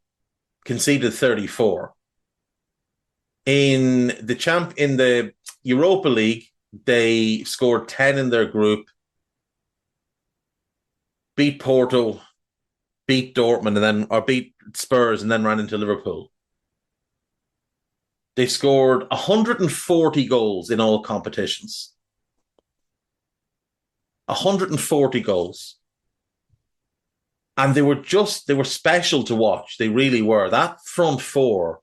conceded 34. In the Europa League, they scored 10 in their group, beat Porto, beat Dortmund, beat Spurs, and then ran into Liverpool. They scored 140 goals in all competitions. 140 goals. And they were special to watch. They really were. That front four,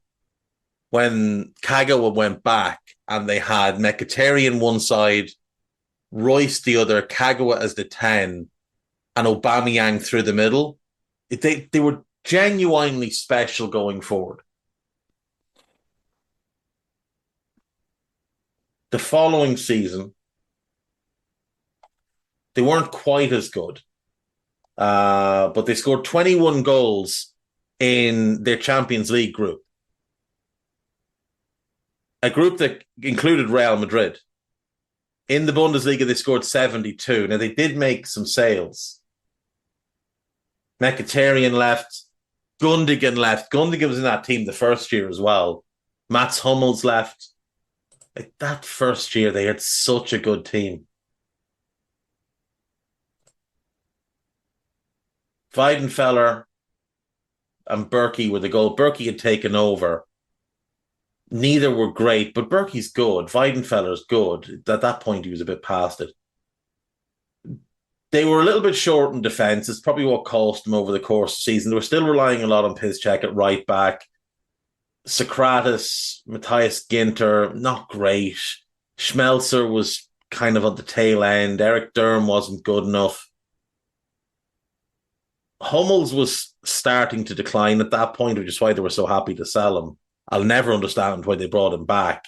when Kagawa went back and they had Mkhitaryan one side, Royce the other, Kagawa as the 10, and Aubameyang through the middle, they were genuinely special going forward. The following season, they weren't quite as good, but they scored 21 goals in their Champions League group. A group that included Real Madrid. In the Bundesliga, they scored 72. Now, they did make some sales. Mkhitaryan left. Gundogan left. Gundogan was in that team the first year as well. Mats Hummels left. Like that first year, they had such a good team. Weidenfeller and Berkey were the goal. Berkey had taken over. Neither were great, but Berkey's good. Weidenfeller's good. At that point, he was a bit past it. They were a little bit short in defence. It's probably what cost them over the course of the season. They were still relying a lot on Piszczek at right back. Socrates, Matthias Ginter, not great. Schmelzer was kind of on the tail end. Eric Durm wasn't good enough. Hummels was starting to decline at that point, which is why they were so happy to sell him. I'll never understand why they brought him back.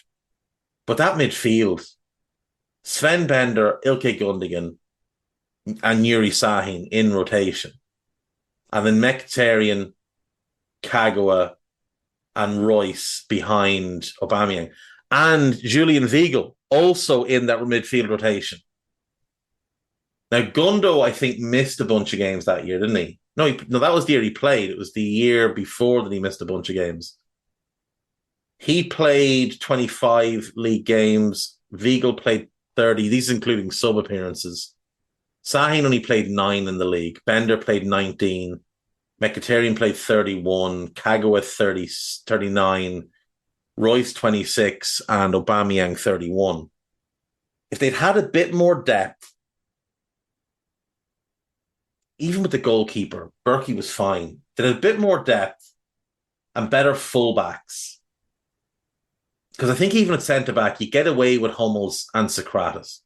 But that midfield, Sven Bender, Ilkay Gundogan, and Yuri Sahin in rotation. And then Mkhitaryan, Kagawa, and Royce behind Aubameyang. And Julian Weigl also in that midfield rotation. Now, Gundo, I think, missed a bunch of games that year, didn't he? No, that was the year he played. It was the year before that he missed a bunch of games. He played 25 league games. Weigl played 30. These including sub-appearances. Sahin only played 9 in the league. Bender played 19. Mkhitaryan played 31. Kagawa 39. Royce 26. And Aubameyang 31. If they'd had a bit more depth, even with the goalkeeper, Berkey was fine. They had a bit more depth and better fullbacks. Because I think even at centre-back, you get away with Hummels and Socrates.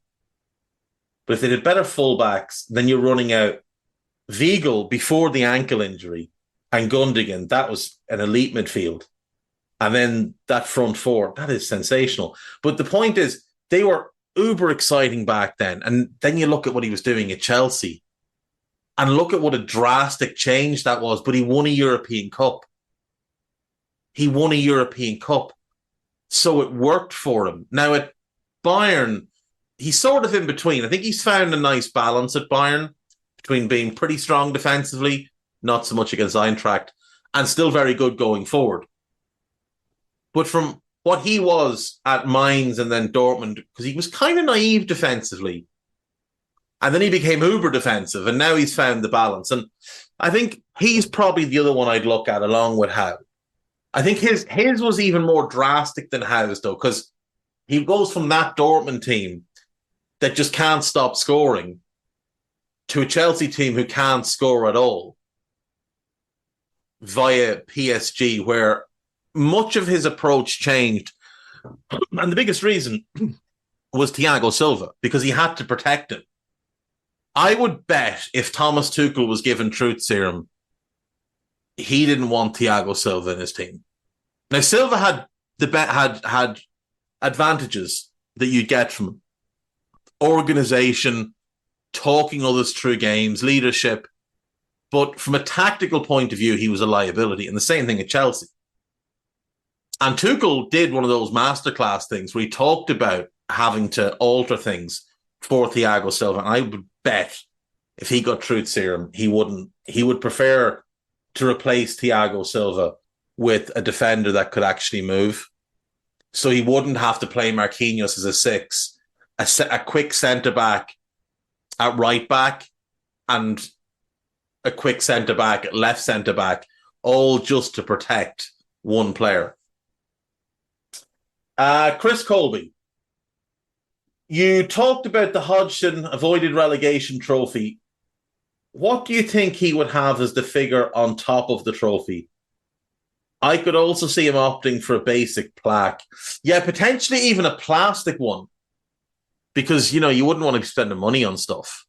But if they did better fullbacks, then you're running out Weigl before the ankle injury and Gundogan. That was an elite midfield. And then that front four, that is sensational. But the point is, they were uber exciting back then. And then you look at what he was doing at Chelsea and look at what a drastic change that was. But he won a European Cup. He won a European Cup. So it worked for him. Now at Bayern, he's sort of in between. I think he's found a nice balance at Bayern between being pretty strong defensively, not so much against Eintracht, and still very good going forward. But from what he was at Mainz and then Dortmund, because he was kind of naive defensively, and then he became uber defensive, and now he's found the balance. And I think he's probably the other one I'd look at along with Howe. I think his was even more drastic than Howe's, though, because he goes from that Dortmund team that just can't stop scoring to a Chelsea team who can't score at all via PSG, where much of his approach changed. And the biggest reason was Thiago Silva, because he had to protect him. I would bet if Thomas Tuchel was given truth serum, he didn't want Thiago Silva in his team. Now, Silva had advantages that you'd get from him. Organisation, talking others through games, leadership. But from a tactical point of view, he was a liability. And the same thing at Chelsea. And Tuchel did one of those masterclass things where he talked about having to alter things for Thiago Silva. And I would bet if he got truth serum, he wouldn't. He would prefer to replace Thiago Silva with a defender that could actually move. So he wouldn't have to play Marquinhos as a six, a quick centre-back at right-back, and a quick centre-back at left centre-back, all just to protect one player. Chris Colby, you talked about the Hodgson avoided relegation trophy. What do you think he would have as the figure on top of the trophy? I could also see him opting for a basic plaque. Yeah, potentially even a plastic one. Because, you wouldn't want to be spending money on stuff.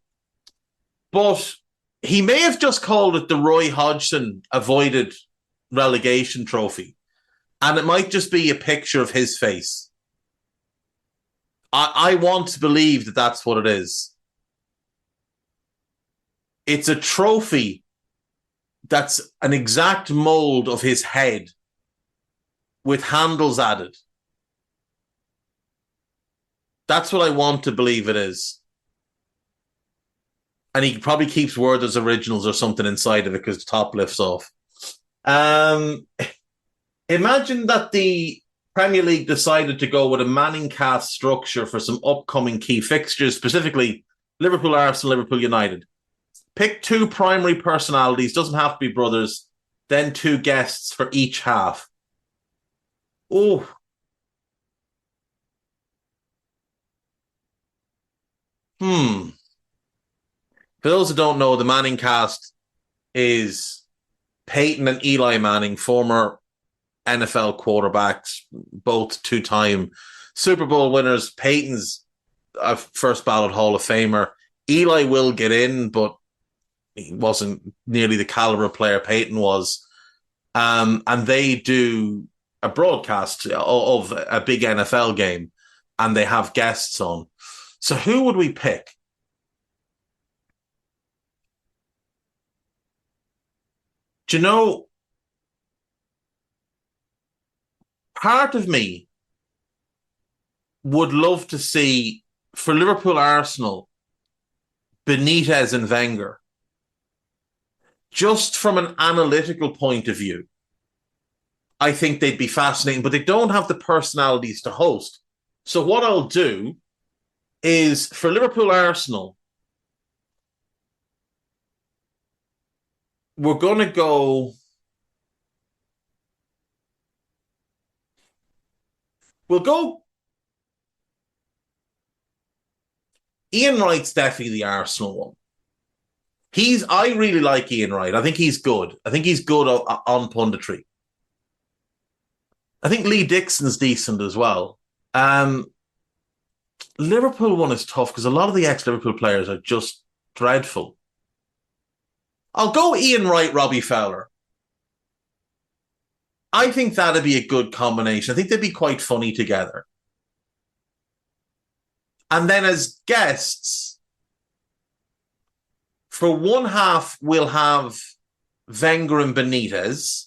But he may have just called it the Roy Hodgson avoided relegation trophy. And it might just be a picture of his face. I want to believe that that's what it is. It's a trophy that's an exact mold of his head with handles added. That's what I want to believe it is. And he probably keeps Werther's originals or something inside of it because the top lifts off. Imagine that the Premier League decided to go with a Manning cast structure for some upcoming key fixtures, specifically Liverpool, Arsenal, Liverpool United. Pick two primary personalities, doesn't have to be brothers, then two guests for each half. Oh. For those who don't know, the Manning cast is Peyton and Eli Manning, former NFL quarterbacks, both two-time Super Bowl winners. Peyton's a first ballot Hall of Famer. Eli will get in, but he wasn't nearly the caliber player Peyton was. And they do a broadcast of a big NFL game, and they have guests on. So who would we pick? Do you know, part of me would love to see, for Liverpool Arsenal, Benitez and Wenger. Just from an analytical point of view, I think they'd be fascinating, but they don't have the personalities to host. So what I'll do is, for Liverpool Arsenal, we're going to go... We'll go... Ian Wright's definitely the Arsenal one. I really like Ian Wright. I think he's good. I think he's good on punditry. I think Lee Dixon's decent as well. Liverpool one is tough because a lot of the ex-Liverpool players are just dreadful. I'll go Ian Wright, Robbie Fowler. I think that'd be a good combination. I think they'd be quite funny together. And then as guests, for one half, we'll have Wenger and Benitez.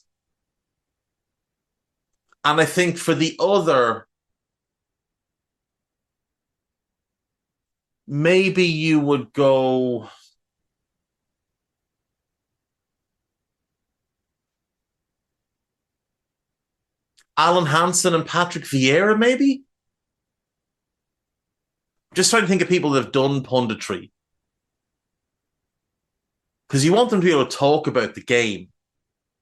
And I think for the other, maybe you would go Alan Hansen and Patrick Vieira, maybe? Just trying to think of people that have done punditry. Because you want them to be able to talk about the game.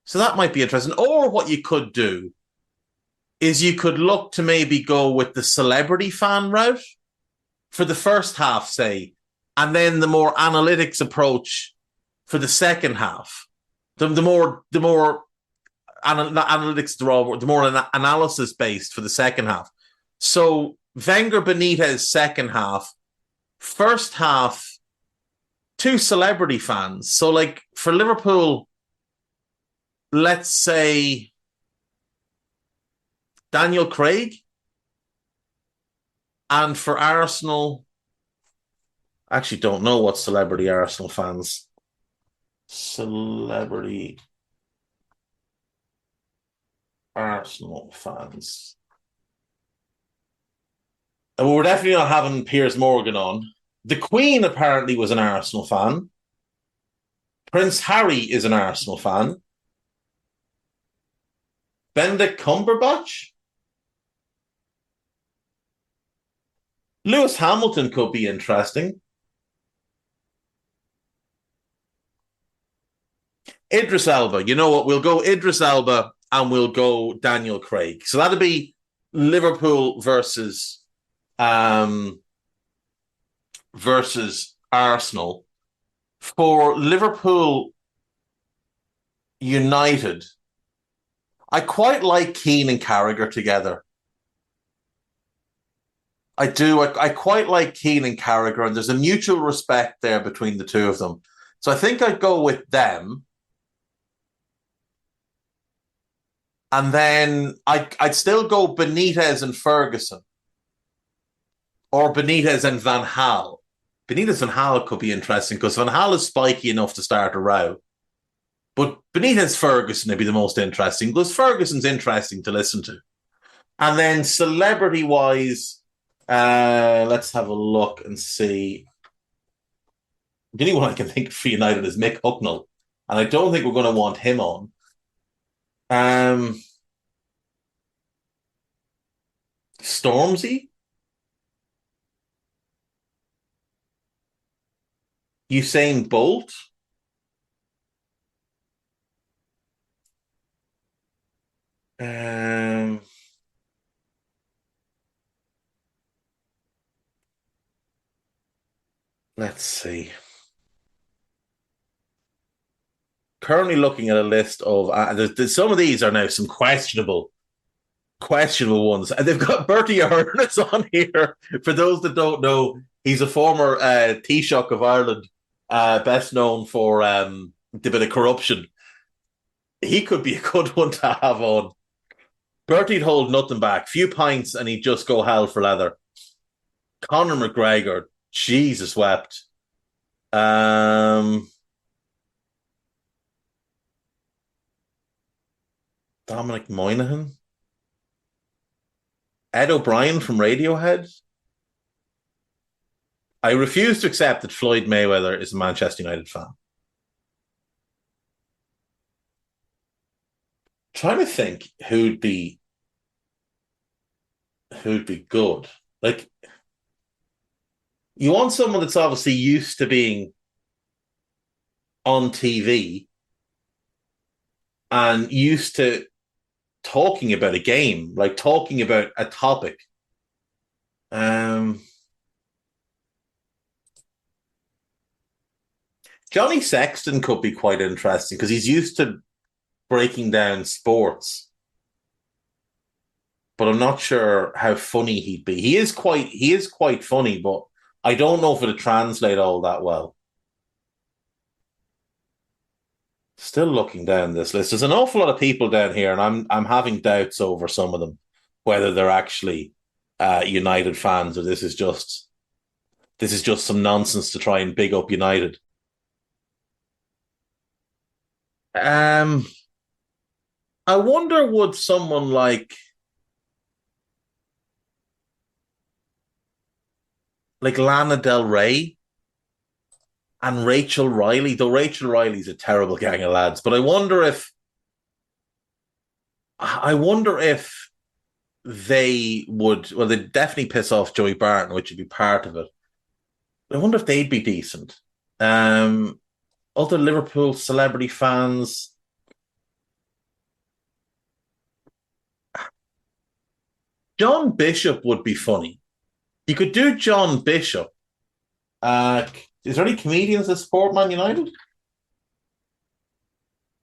So that might be interesting. Or what you could do is you could look to maybe go with the celebrity fan route for the first half, say, and then the more analytics approach for the second half. The more analytics, the more analysis based for the second half. So Wenger Benitez second half, first half, two celebrity fans. So like for Liverpool, let's say Daniel Craig, and for Arsenal, I actually don't know what celebrity Arsenal fans. Celebrity Arsenal fans. And we're definitely not having Piers Morgan on. The Queen apparently was an Arsenal fan. Prince Harry is an Arsenal fan. Benedict Cumberbatch? Lewis Hamilton could be interesting. Idris Elba. You know what? We'll go Idris Elba and we'll go Daniel Craig. So that'd be Liverpool versus Arsenal. For Liverpool United, I quite like Keane and Carragher together. I do. I quite like Keane and Carragher, and there's a mutual respect there between the two of them. So I think I'd go with them. And then I'd still go Benitez and Ferguson. Or Benitez and Van Gaal. Benitez Van Gaal could be interesting because Van Gaal is spiky enough to start a row. But Benitez Ferguson would be the most interesting because Ferguson's interesting to listen to. And then celebrity-wise, let's have a look and see. The only one I can think of for United is Mick Hucknall. And I don't think we're going to want him on. Stormzy? Usain Bolt? Let's see. Currently looking at a list of some of these are now some questionable ones, and they've got Bertie Ahern on here. For those that don't know, he's a former Taoiseach of Ireland, best known for the bit of corruption. He could be a good one to have on. Bertie'd hold nothing back, few pints, and he'd just go hell for leather. Conor McGregor, Jesus wept. Dominic Moynihan. Ed O'Brien from Radiohead. I refuse to accept that Floyd Mayweather is a Manchester United fan. Trying to think who'd be good. Like, you want someone that's obviously used to being on TV and used to talking about a game, like talking about a topic. Johnny Sexton could be quite interesting because he's used to breaking down sports. But I'm not sure how funny he'd be. He is quite funny, but I don't know if it'll translate all that well. Still looking down this list. There's an awful lot of people down here, and I'm having doubts over some of them, whether they're actually United fans or this is just some nonsense to try and big up United. I wonder, would someone like like Lana Del Rey and Rachel Riley, though Rachel Riley's a terrible gang of lads. But I wonder if they would, well, they'd definitely piss off Joey Barton, which would be part of it. I wonder if they'd be decent. Other Liverpool celebrity fans. John Bishop would be funny. You could do John Bishop. Is there any comedians that support Man United?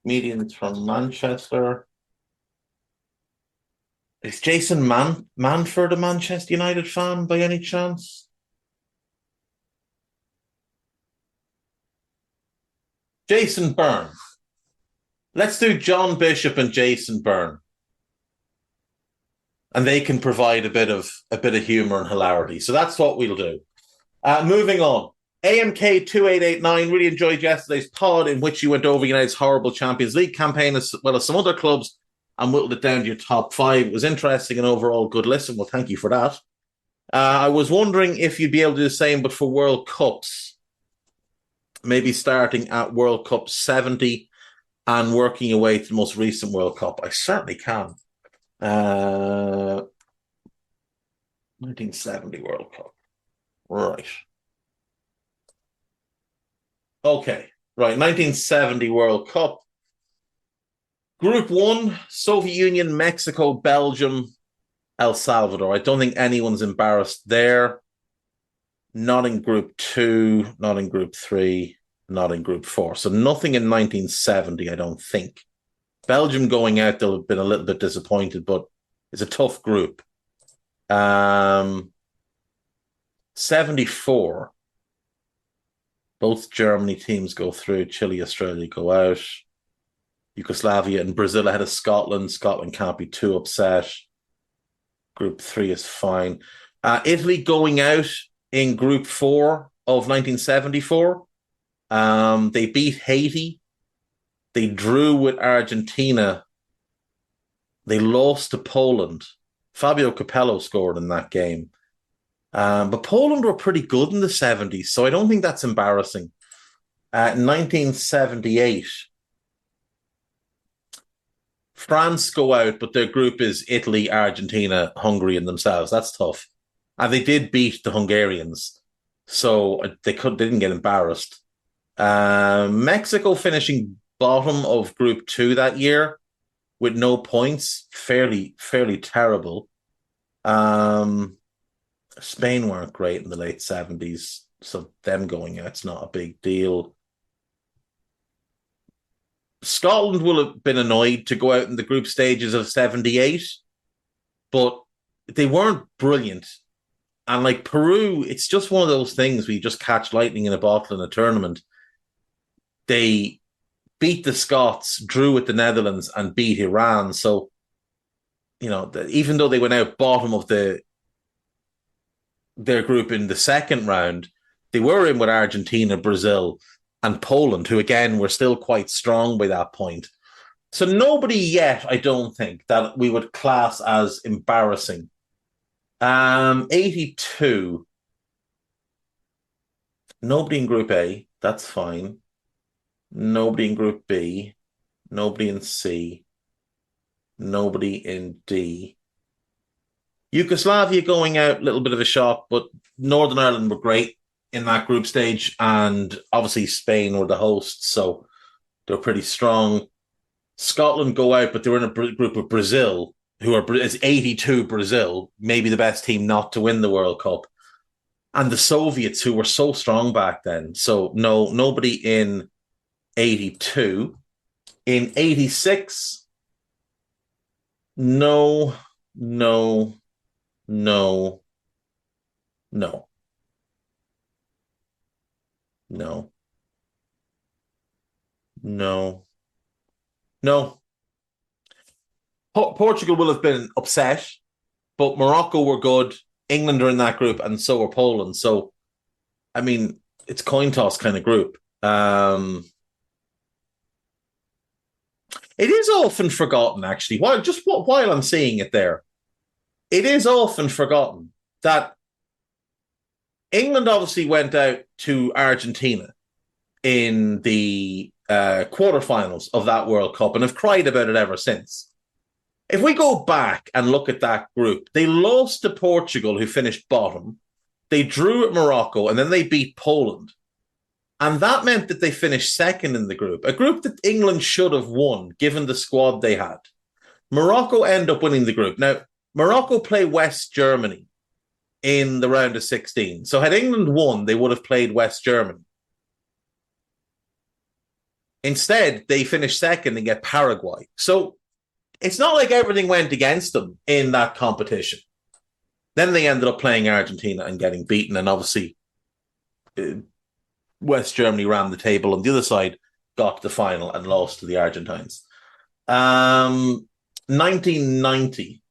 Comedians from Manchester. Is Jason Manford a Manchester United fan by any chance? Jason Byrne. Let's do John Bishop and Jason Byrne. And they can provide a bit of humor and hilarity. So that's what we'll do. Moving on. AMK 2889 really enjoyed yesterday's pod in which you went over United's horrible Champions League campaign as well as some other clubs and whittled it down to your top 5. It was interesting and overall good listen. Well, thank you for that. I was wondering if you'd be able to do the same, but for World Cups, maybe starting at World Cup 70 and working your way to the most recent World Cup. I certainly can. 1970 World Cup. Right. Okay. Right. 1970 World Cup. Group 1, Soviet Union, Mexico, Belgium, El Salvador. I don't think anyone's embarrassed there. Not in Group 2, not in Group 3, not in Group 4. So nothing in 1970, I don't think. Belgium going out, they'll have been a little bit disappointed, but it's a tough group. 74. Both Germany teams go through. Chile, Australia go out. Yugoslavia and Brazil ahead of Scotland. Scotland can't be too upset. Group 3 is fine. Italy going out in Group 4 of 1974. They beat Haiti. They drew with Argentina. They lost to Poland. Fabio Capello scored in that game. But Poland were pretty good in the 70s, so I don't think that's embarrassing. 1978. France go out, but their group is Italy, Argentina, Hungary, and themselves. That's tough. And they did beat the Hungarians, so they didn't get embarrassed. Mexico finishing bottom of Group 2 that year with no points, fairly terrible. Spain weren't great in the late 70s, so them going out's not a big deal. Scotland will have been annoyed to go out in the group stages of 78, but they weren't brilliant. And like Peru, it's just one of those things where you just catch lightning in a bottle in a tournament. They beat the Scots, drew with the Netherlands, and beat Iran. So, you know, even though they went out bottom of their group in the second round, they were in with Argentina, Brazil, and Poland, who again were still quite strong by that point. So nobody yet, I don't think, that we would class as embarrassing. 82. Nobody in Group A, that's fine. Nobody in Group B. Nobody in C. Nobody in D. Yugoslavia going out, a little bit of a shock, but Northern Ireland were great in that group stage, and obviously Spain were the hosts, so they're pretty strong. Scotland go out, but they were in a group of Brazil, it's 82 Brazil, maybe the best team not to win the World Cup, and the Soviets, who were so strong back then. So no, nobody in 82. In 86, no. Portugal will have been upset, but Morocco were good. England are in that group, and so are Poland. So, I mean, it's coin toss kind of group. It is often forgotten, actually. While I'm seeing it there, it is often forgotten that England obviously went out to Argentina in the quarterfinals of that World Cup and have cried about it ever since. If we go back and look at that group, they lost to Portugal, who finished bottom. They drew at Morocco, and then they beat Poland. And that meant that they finished second in the group, a group that England should have won, given the squad they had. Morocco end up winning the group. Now, Morocco play West Germany in the round of 16. So had England won, they would have played West Germany. Instead, they finished second and get Paraguay. So it's not like everything went against them in that competition. Then they ended up playing Argentina and getting beaten. And obviously, West Germany ran the table on the other side, got to the final and lost to the Argentines. 1990.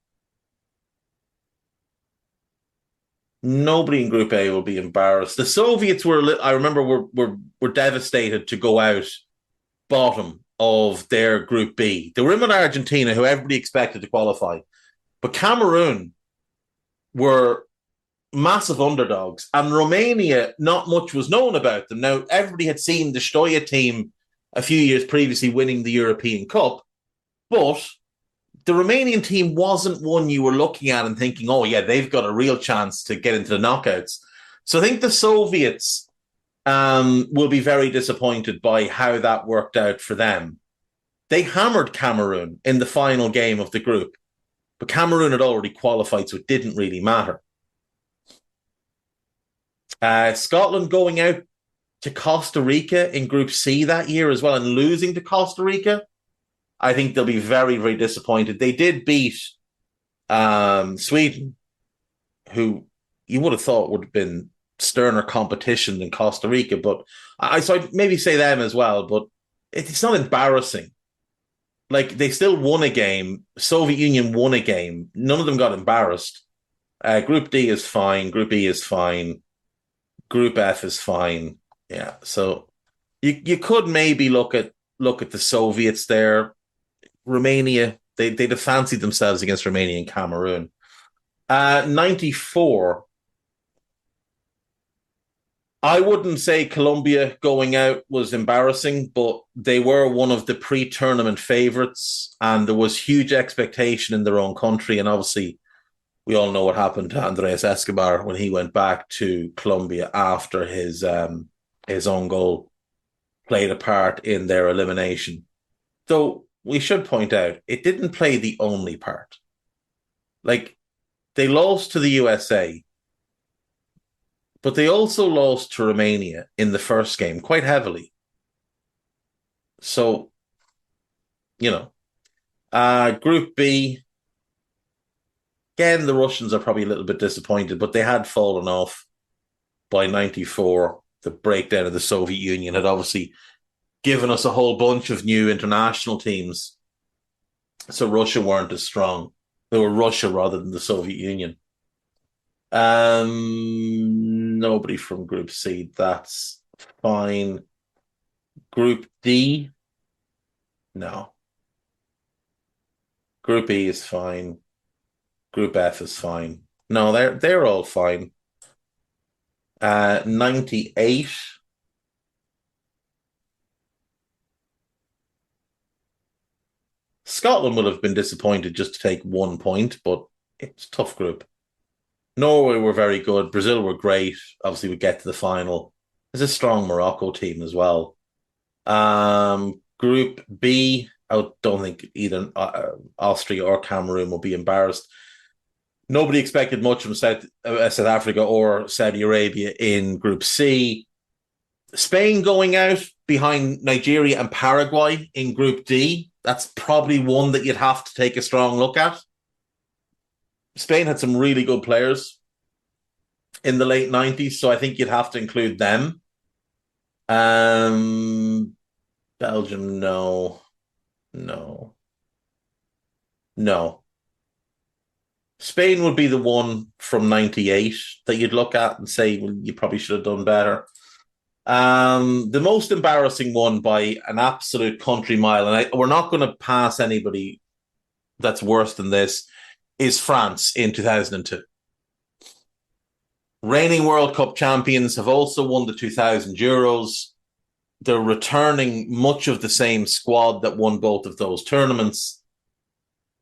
Nobody in Group A will be embarrassed. The Soviets I remember, were devastated to go out bottom of their Group B. They were in with Argentina, who everybody expected to qualify. But Cameroon were massive underdogs, and Romania, not much was known about them. Now, everybody had seen the Stoya team a few years previously winning the European Cup, but the Romanian team wasn't one you were looking at and thinking, oh, yeah, they've got a real chance to get into the knockouts. So I think the Soviets will be very disappointed by how that worked out for them. They hammered Cameroon in the final game of the group, but Cameroon had already qualified, so it didn't really matter. Scotland going out to Costa Rica in Group C that year as well and losing to Costa Rica, I think they'll be very, very disappointed. They did beat Sweden, who you would have thought would have been sterner competition than Costa Rica, but so I'd maybe say them as well, but it's not embarrassing. Like, they still won a game. Soviet Union won a game. None of them got embarrassed. Group D is fine. Group E is fine. Group F is fine. Yeah, so you could maybe look at the Soviets there. Romania, they'd have fancied themselves against Romania and Cameroon. 94. I wouldn't say Colombia going out was embarrassing, but they were one of the pre-tournament favourites, and there was huge expectation in their own country. And obviously, we all know what happened to Andres Escobar when he went back to Colombia after his own goal played a part in their elimination. Though we should point out, it didn't play the only part. Like, they lost to the USA, but they also lost to Romania in the first game quite heavily. So, Group B, again, the Russians are probably a little bit disappointed, but they had fallen off by 94. The breakdown of the Soviet Union had obviously given us a whole bunch of new international teams. So Russia weren't as strong. They were Russia rather than the Soviet Union. Nobody from Group C. That's fine. Group D? No. Group E is fine. Group F is fine. No, they're all fine. 98. Scotland would have been disappointed just to take 1 point, but it's a tough group. Norway were very good. Brazil were great. Obviously, we get to the final. There's a strong Morocco team as well. Group B, I don't think either Austria or Cameroon will be embarrassed. Nobody expected much from South Africa or Saudi Arabia in Group C. Spain going out behind Nigeria and Paraguay in Group D. That's probably one that you'd have to take a strong look at. Spain had some really good players in the late 90s, so I think you'd have to include them. Belgium, no. Spain would be the one from 98 that you'd look at and say, well, you probably should have done better. The most embarrassing one by an absolute country mile, and we're not going to pass anybody that's worse than this, is France in 2002. Reigning World Cup champions have also won the 2000 Euros. They're returning much of the same squad that won both of those tournaments.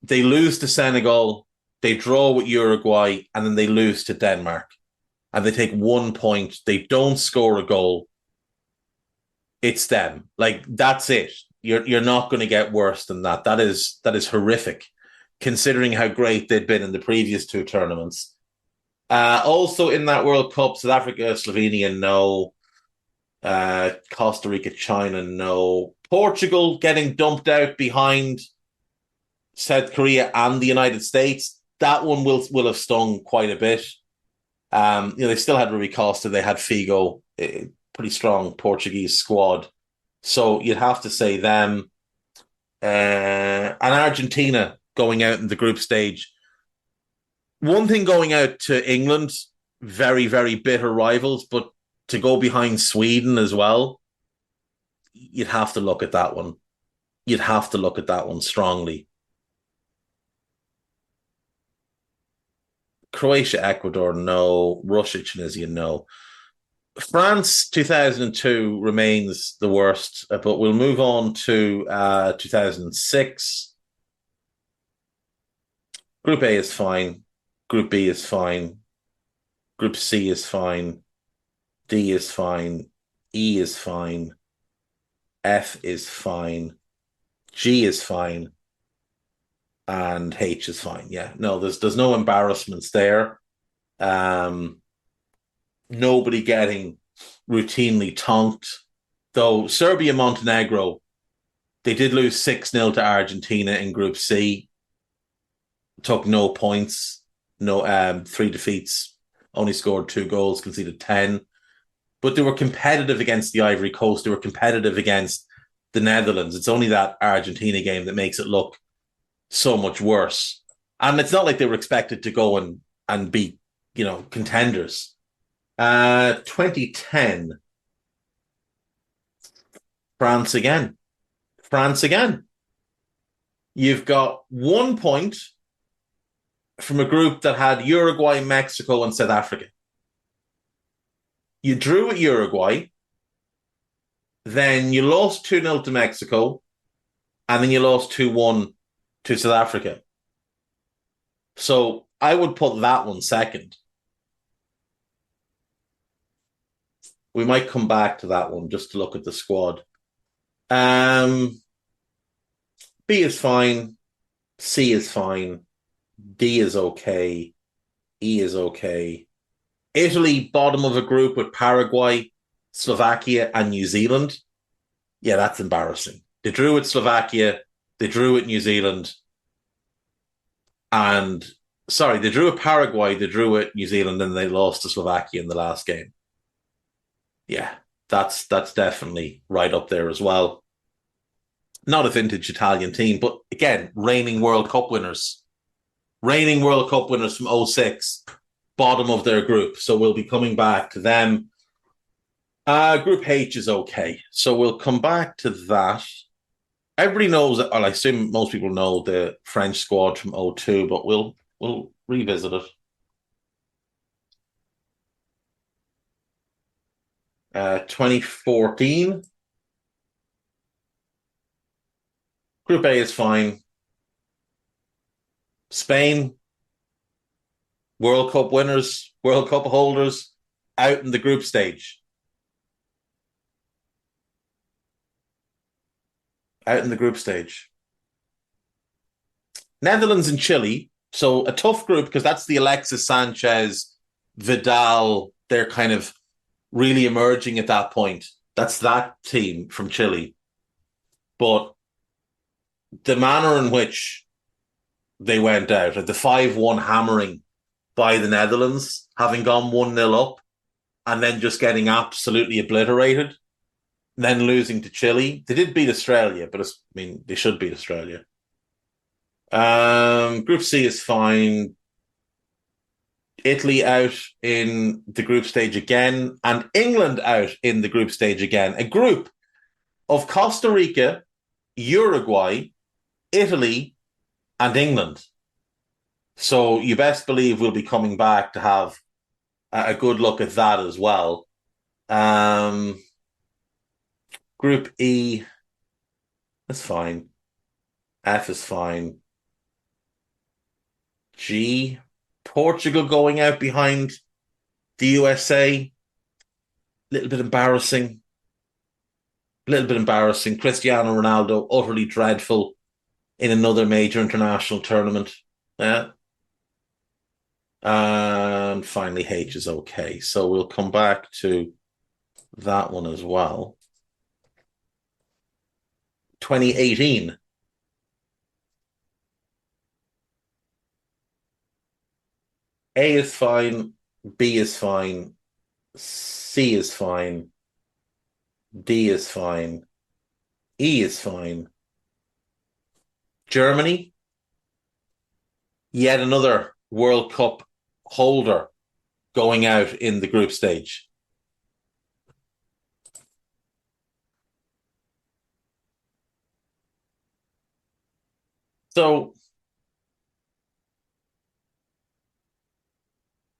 They lose to Senegal, they draw with Uruguay, and then they lose to Denmark. And they take 1 point. They don't score a goal. It's them. Like, that's it. You're not going to get worse than that. That is horrific, considering how great they'd been in the previous two tournaments. Also in that World Cup, South Africa, Slovenia, no. Costa Rica, China, no. Portugal getting dumped out behind South Korea and the United States. That one will have stung quite a bit. They still had Rui Costa, they had Figo, pretty strong Portuguese squad. So you'd have to say them. And Argentina going out in the group stage. One thing going out to England, very, very bitter rivals, but to go behind Sweden as well, you'd have to look at that one. You'd have to look at that one strongly. Croatia, Ecuador, no. Russia, Tunisia, no. France 2002 remains the worst, but we'll move on to 2006. Group A is fine. Group B is fine. Group C is fine. D is fine. E is fine. F is fine. G is fine. And H is fine. Yeah, no, there's no embarrassments there. Nobody getting routinely tonked. Though Serbia, Montenegro, they did lose 6-0 to Argentina in Group C. Took no points, no 3 defeats, only scored 2 goals, conceded 10. But they were competitive against the Ivory Coast. They were competitive against the Netherlands. It's only that Argentina game that makes it look so much worse. And it's not like they were expected to go and be, contenders. 2010. France again. You've got 1 point from a group that had Uruguay, Mexico, and South Africa. You drew at Uruguay, then you lost 2-0 to Mexico, and then you lost 2-1 to South Africa. So I would put that one second. We might come back to that one just to look at the squad. B is fine. C is fine. D is okay. E is okay. Italy, bottom of a group with Paraguay, Slovakia, and New Zealand. Yeah, that's embarrassing. They drew with Slovakia. They drew with New Zealand. They drew with Paraguay. They drew with New Zealand, and they lost to Slovakia in the last game. Yeah, that's definitely right up there as well. Not a vintage Italian team, but again, reigning World Cup winners. Reigning World Cup winners from 2006, bottom of their group. So we'll be coming back to them. Group H is okay. So we'll come back to that. Everybody knows, or I assume most people know the French squad from 2002, but we'll revisit it. 2014. Group A is fine. Spain, World Cup winners, World Cup holders, out in the group stage. Netherlands and Chile. So a tough group because that's the Alexis Sanchez, Vidal. They're kind of really emerging at that point. That's that team from Chile. But the manner in which they went out, like the 5-1 hammering by the Netherlands, having gone 1-0 up, and then just getting absolutely obliterated, then losing to Chile. They did beat Australia, but they should beat Australia. Group C is fine. Italy out in the group stage again, and England out in the group stage again. A group of Costa Rica, Uruguay, Italy, and England. So you best believe we'll be coming back to have a good look at that as well. Group E, that's fine. F is fine. G, Portugal going out behind the USA. Little bit embarrassing. Cristiano Ronaldo, utterly dreadful in another major international tournament. Yeah. And finally, H is okay. So we'll come back to that one as well. 2018. A is fine. B is fine. C is fine. D is fine. E is fine. Germany, yet another World Cup holder going out in the group stage. So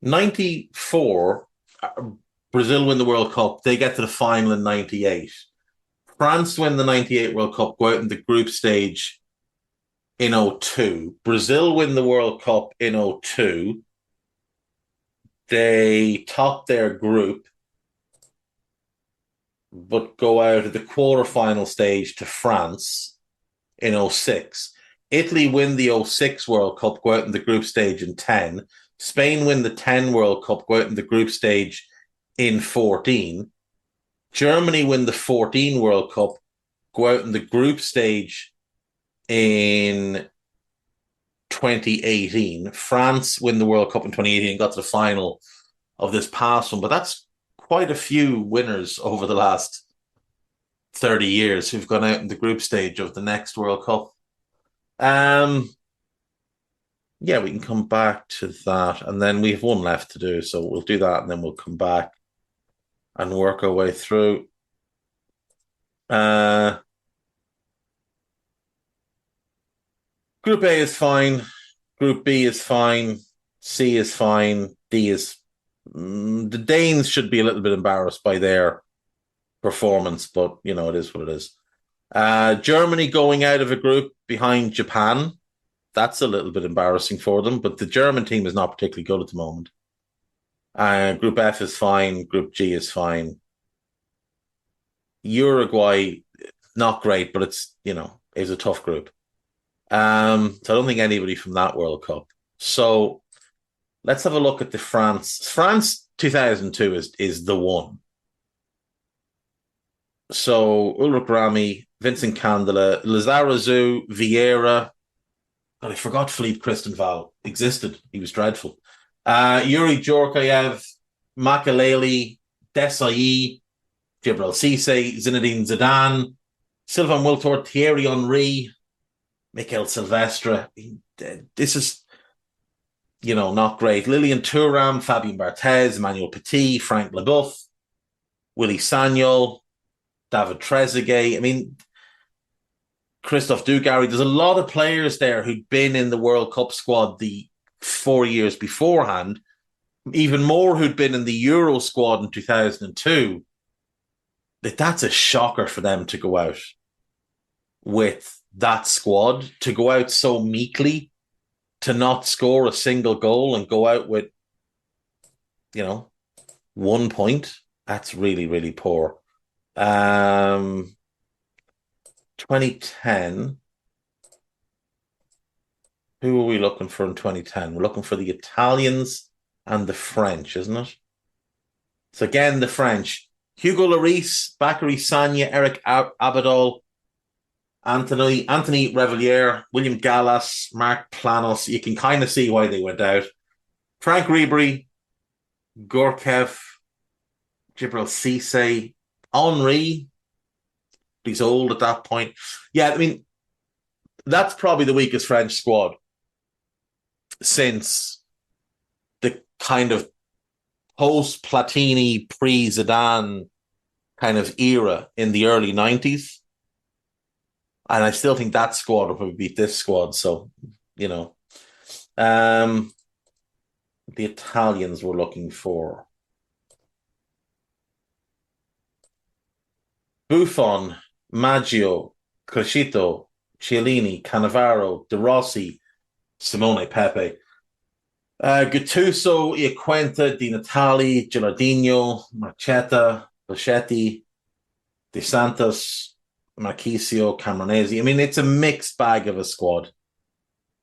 94, Brazil win the World Cup. They get to the final in 98. France win the 98 World Cup, go out in the group stage in 02. Brazil win the World Cup in 02. They top their group, but go out at the quarterfinal stage to France in 06. Italy win the 06 World Cup, go out in the group stage in 10. Spain win the 10 World Cup, go out in the group stage in 14. Germany win the 14 World Cup, go out in the group stage in 2018. France win the World Cup in 2018 and got to the final of this past one. But that's quite a few winners over the last 30 years who've gone out in the group stage of the next World Cup. Yeah, we can come back to that. And then we have one left to do. So we'll do that and then we'll come back and work our way through. Group A is fine. Group B is fine. C is fine. D is... the Danes should be a little bit embarrassed by their performance, but, you know, it is what it is. Germany going out of a group behind Japan. That's a little bit embarrassing for them, but the German team is not particularly good at the moment. Group F is fine. Group G is fine. Uruguay, not great, but it's, you know, it's a tough group. So I don't think anybody from that World Cup. So let's have a look at the France. France 2002 is the one. So Ulrich Ramy, Vincent Candela, Lizarazu, Vieira. God, I forgot Philippe Christenval existed. He was dreadful. Yuri Djorkaev, Makelele, Desailly, Djibril Cissé, Zinedine Zidane, Sylvain Wiltord, Thierry Henry, Mikel Silvestre. This is, you know, not great. Lilian Thuram, Fabien Barthez, Emmanuel Petit, Frank Leboeuf, Willy Sagnol, David Trezeguet. I mean, Christophe Dugarry. There's a lot of players there who'd been in the World Cup squad the 4 years beforehand, even more who'd been in the Euro squad in 2002. That's a shocker for them to go out with that squad, to go out so meekly, to not score a single goal and go out with, you know, 1 point. That's really, really poor. 2010. Who are we looking for in 2010? We're looking for the Italians and the French, isn't it? So again, the French. Hugo Lloris, Bakary Sagna, Eric Abidal, Anthony Revilliere, William Gallas, Mark Planos. You can kind of see why they went out. Frank Ribery, Gorkev, Djibril Cissé, Henry. He's old at that point. Yeah, I mean, that's probably the weakest French squad since the kind of post-Platini, pre-Zidane kind of era in the early 90s. And I still think that squad will probably beat this squad. So, you know. the Italians were looking for. Buffon, Maggio, Crescito, Chiellini, Cannavaro, De Rossi, Simone Pepe, Gattuso, Iaquinta, Di Natale, Gilardino, Marchetta, Boschetti, De Santos, Marchisio, Camoranesi. I mean, it's a mixed bag of a squad.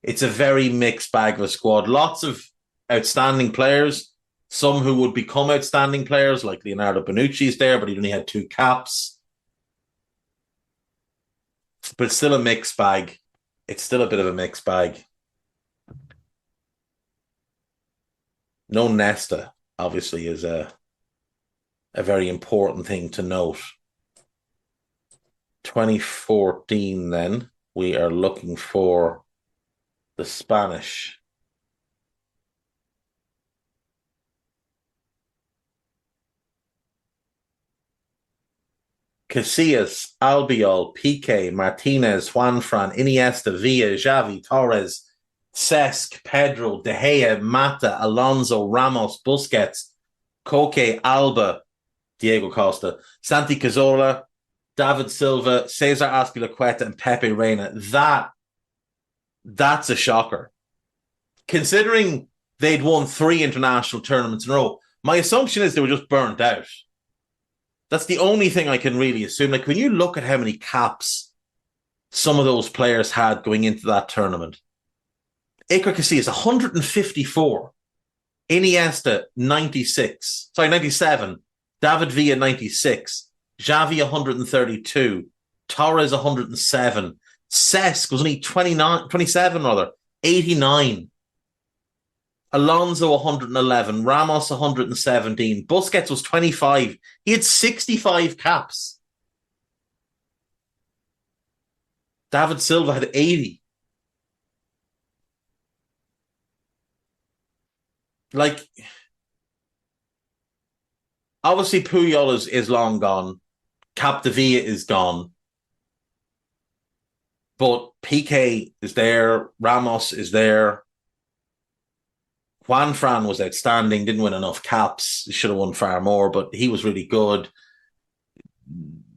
It's a very mixed bag of a squad. Lots of outstanding players, some who would become outstanding players, like Leonardo Bonucci's there, but he only had 2 caps. But it's still a mixed bag. It's still a bit of a mixed bag. No Nesta, obviously, is a very important thing to note. 2014, then, we are looking for the Spanish. Casillas, Albiol, Piqué, Martinez, Juanfran, Iniesta, Villa, Xavi, Torres, Cesc, Pedro, De Gea, Mata, Alonso, Ramos, Busquets, Koke, Alba, Diego Costa, Santi Cazorla, David Silva, Cesar Azpilicueta, and Pepe Reina. That's a shocker. Considering they'd won 3 international tournaments in a row, my assumption is they were just burnt out. That's the only thing I can really assume. Like, when you look at how many caps some of those players had going into that tournament, Iker Casillas, 154. Iniesta, 97. David Villa, 96. Xavi, 132. Torres, 107. Cesc was only 27, 89. Alonso, 111. Ramos, 117. Busquets was 25. He had 65 caps. David Silva had 80. Like, obviously Puyol is long gone. Capdevilla is gone. But Piqué is there. Ramos is there. Juanfran was outstanding, didn't win enough caps. He should have won far more, but he was really good.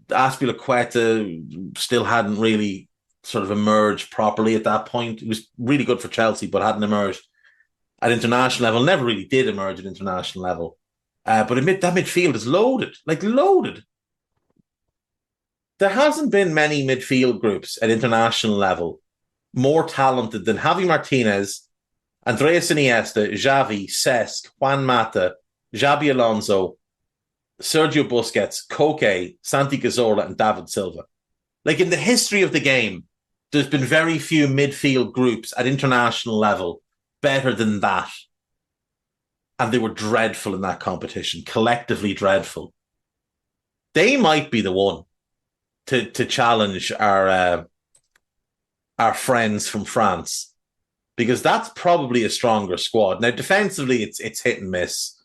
Azpilicueta still hadn't really sort of emerged properly at that point. He was really good for Chelsea, but hadn't emerged at international level. Never really did emerge at international level. But that midfield is loaded, like loaded. There hasn't been many midfield groups at international level more talented than Javi Martinez, Andreas Iniesta, Xavi, Cesc, Juan Mata, Xabi Alonso, Sergio Busquets, Koke, Santi Cazorla, and David Silva. Like, in the history of the game, there's been very few midfield groups at international level better than that. And they were dreadful in that competition, collectively dreadful. They might be the one to challenge our friends from France, because that's probably a stronger squad. Now, defensively, it's hit and miss.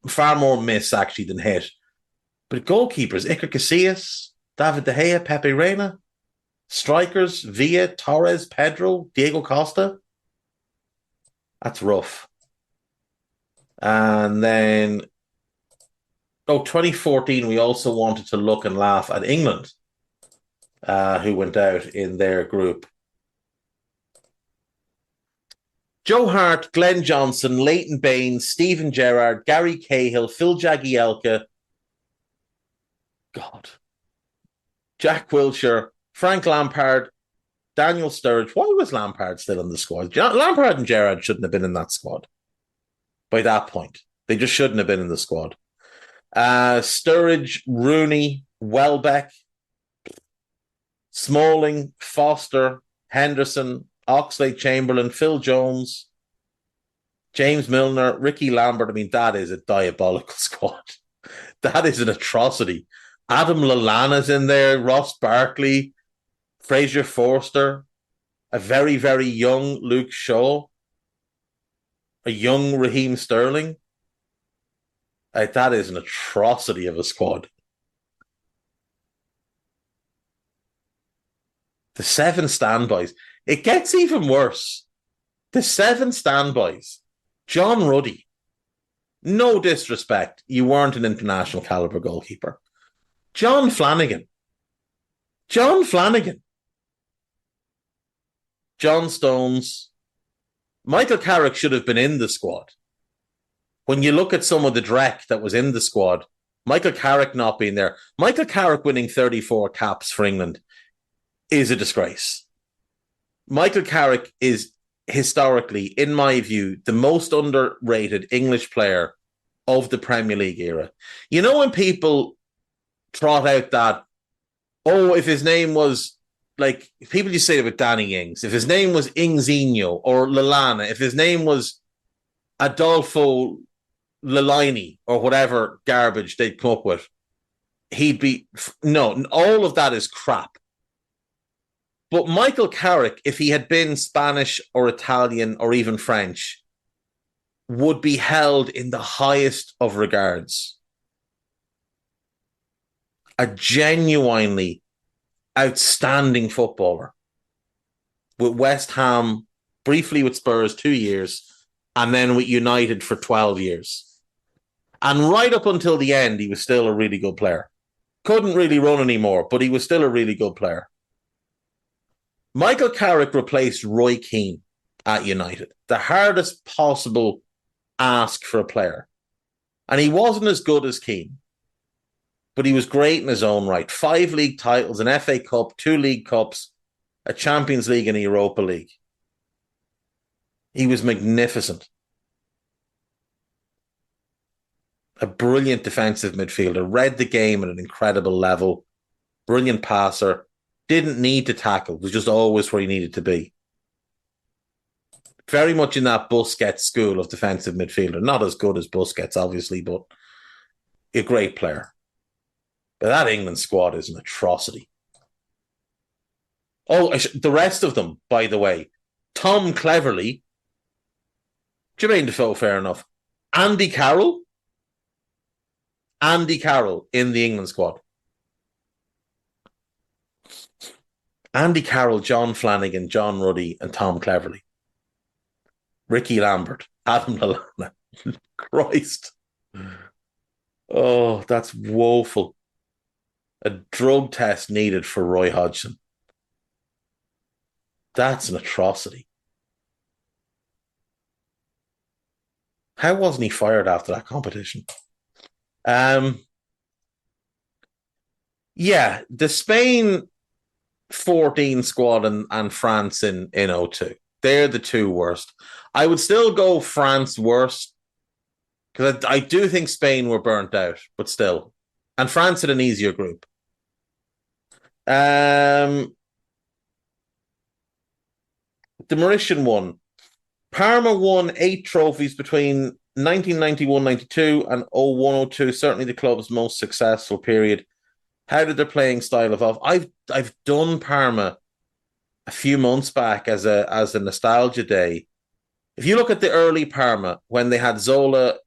Far more miss, actually, than hit. But goalkeepers, Iker Casillas, David De Gea, Pepe Reina. Strikers, Villa, Torres, Pedro, Diego Costa. That's rough. And then, 2014, we also wanted to look and laugh at England, who went out in their group. Joe Hart, Glenn Johnson, Leighton Baines, Stephen Gerrard, Gary Cahill, Phil Jagielka, Jack Wilshere, Frank Lampard, Daniel Sturridge. Why was Lampard still in the squad? Lampard and Gerrard shouldn't have been in that squad by that point. They just shouldn't have been in the squad. Sturridge, Rooney, Welbeck, Smalling, Foster, Henderson, Oxlade-Chamberlain, Phil Jones, James Milner, Ricky Lambert. I mean, that is a diabolical squad. That is an atrocity. Adam Lallana's in there, Ross Barkley, Fraser Forster, a very, very young Luke Shaw, a young Raheem Sterling. That is an atrocity of a squad. The 7 standbys. It gets even worse. The 7 standbys. John Ruddy, No disrespect, you weren't an international caliber goalkeeper. John Flanagan. John Stones. Michael Carrick should have been in the squad. When you look at some of the dreck that was in the squad, Michael Carrick not being there, Michael Carrick winning 34 caps for England is a disgrace. Michael Carrick is historically, in my view, the most underrated English player of the Premier League era. You know, when people trot out that, oh, if his name was, like, people used to say it with Danny Ings, if his name was Ingzinho or Lallana, if his name was Adolfo Lalaini or whatever garbage they'd come up with, he'd be, no, all of that is crap. But Michael Carrick, if he had been Spanish or Italian or even French, would be held in the highest of regards. A genuinely outstanding footballer. With West Ham, briefly with Spurs 2 years, and then with United for 12 years. And right up until the end, he was still a really good player. Couldn't really run anymore, but he was still a really good player. Michael Carrick replaced Roy Keane at United. The hardest possible ask for a player. And he wasn't as good as Keane, but he was great in his own right. 5 league titles, an FA Cup, 2 League Cups, a Champions League and a Europa League. He was magnificent. A brilliant defensive midfielder, read the game at an incredible level, brilliant passer, didn't need to tackle, was just always where he needed to be. Very much in that Busquets school of defensive midfielder. Not as good as Busquets, obviously, but a great player. But that England squad is an atrocity. Oh, the rest of them, by the way. Tom Cleverley. Jermaine Defoe, fair enough. Andy Carroll in the England squad. Andy Carroll, John Flanagan, John Ruddy, and Tom Cleverley. Ricky Lambert, Adam Lallana. Christ. Oh, that's woeful. A drug test needed for Roy Hodgson. That's an atrocity. How wasn't he fired after that competition? Yeah, the Spain 14 squad and France in 02. They're the two worst. I would still go France worst because I do think Spain were burnt out, but still. And France had an easier group. The Mauritian one. Parma won 8 trophies between 1991-92 and 01-02. Certainly the club's most successful period. How did their playing style evolve? I've done Parma a few months back as a nostalgia day. If you look at the early Parma, when they had Zola,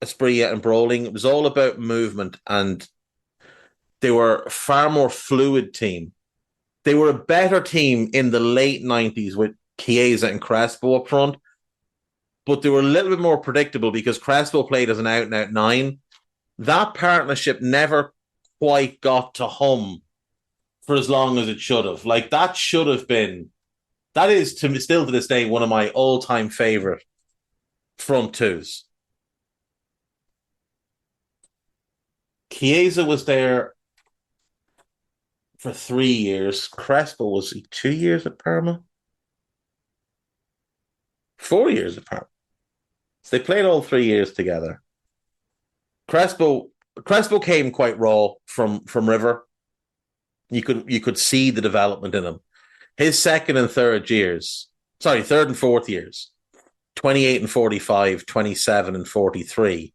Asprilla and Brolin, it was all about movement, and they were a far more fluid team. They were a better team in the late 90s with Chiesa and Crespo up front, but they were a little bit more predictable because Crespo played as an out-and-out 9. That partnership never quite got to hum for as long as it should have. Like, that should have been... That is, still to this day, one of my all-time favourite front twos. Chiesa was there for 3 years. Crespo, was he 2 years at Parma? 4 years at Parma. So they played all 3 years together. Crespo came quite raw from River. You could see the development in him. His third and fourth years, 28 and 45, 27 and 43.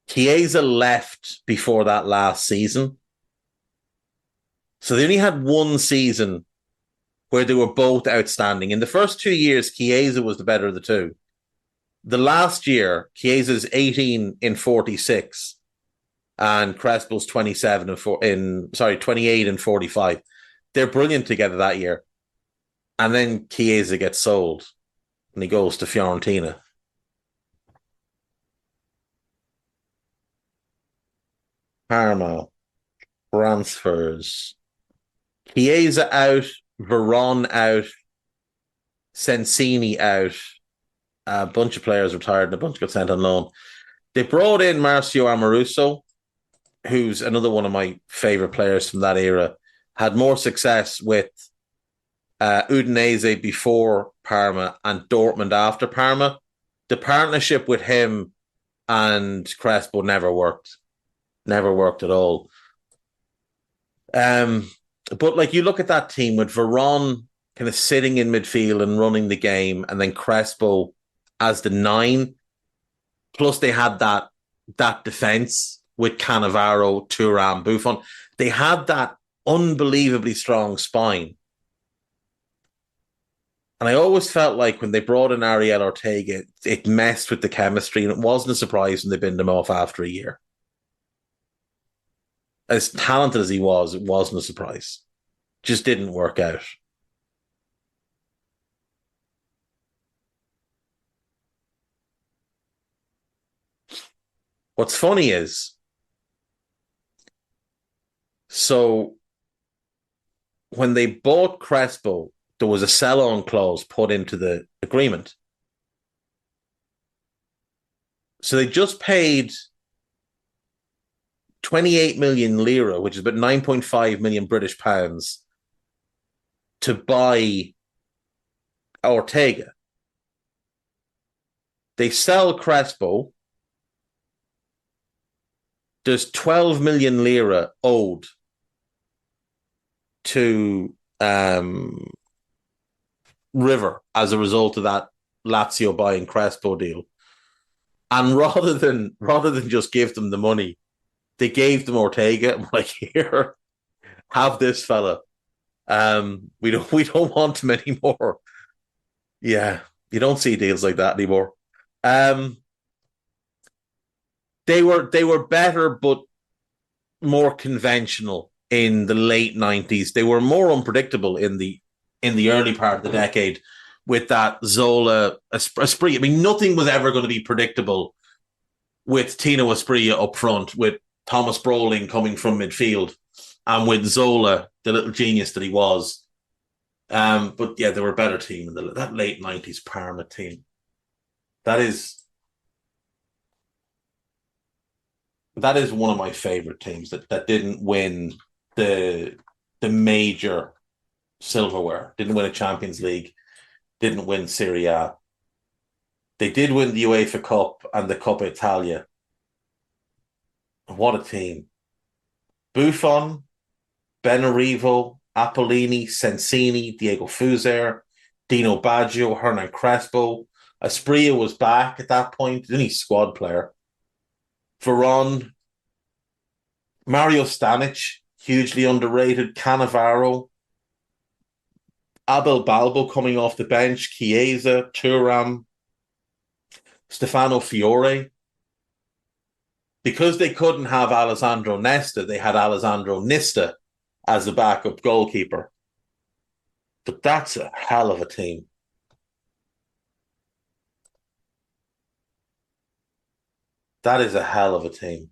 Chiesa left before that last season. So they only had one season where they were both outstanding. In the first 2 years, Chiesa was the better of the two. The last year, Chiesa's 18 in 46 and Crespo's 28 and 45. They're brilliant together that year. And then Chiesa gets sold and he goes to Fiorentina. Parma transfers. Chiesa out, Veron out, Sensini out. A bunch of players retired and a bunch got sent on loan. They brought in Marcio Amoruso, who's another one of my favorite players from that era. Had more success with Udinese before Parma and Dortmund after Parma. The partnership with him and Crespo never worked. Never worked at all. But like you look at that team with Veron kind of sitting in midfield and running the game, and then Crespo as the 9. Plus they had that defense with Cannavaro, Thuram, Buffon. They had that unbelievably strong spine. And I always felt like when they brought in Ariel Ortega, it messed with the chemistry, and it wasn't a surprise when they binned him off after a year. As talented as he was, it wasn't a surprise. Just didn't work out. What's funny is, so when they bought Crespo, there was a sell-on clause put into the agreement. So they just paid 28 million lira, which is about 9.5 million British pounds, to buy Ortega. They sell Crespo. There's 12 million lira owed to River as a result of that Lazio buying Crespo deal. And rather than just give them the money, they gave them Ortega and were like, here, have this fella. We don't want him anymore. Yeah, you don't see deals like that anymore. They were better, but more conventional in the late 90s. They were more unpredictable in the early part of the decade with that Zola Asprilla. I mean, nothing was ever going to be predictable with Tino Asprilla up front, with Thomas Brolin coming from midfield, and with Zola, the little genius that he was. But yeah, they were a better team in that late 90s Parma team. That is one of my favorite teams that didn't win the major silverware, didn't win a Champions League, didn't win Serie A. They did win the UEFA Cup and the Coppa Italia. What a team. Buffon, Benarivo, Apollini, Sensini, Diego Fuser, Dino Baggio, Hernan Crespo. Asprilla was back at that point, didn't he? Squad player. Veron, Mario Stanic, hugely underrated. Cannavaro, Abel Balbo coming off the bench, Chiesa, Thuram, Stefano Fiore. Because they couldn't have Alessandro Nesta, they had Alessandro Nista as the backup goalkeeper. But that's a hell of a team. That is a hell of a team.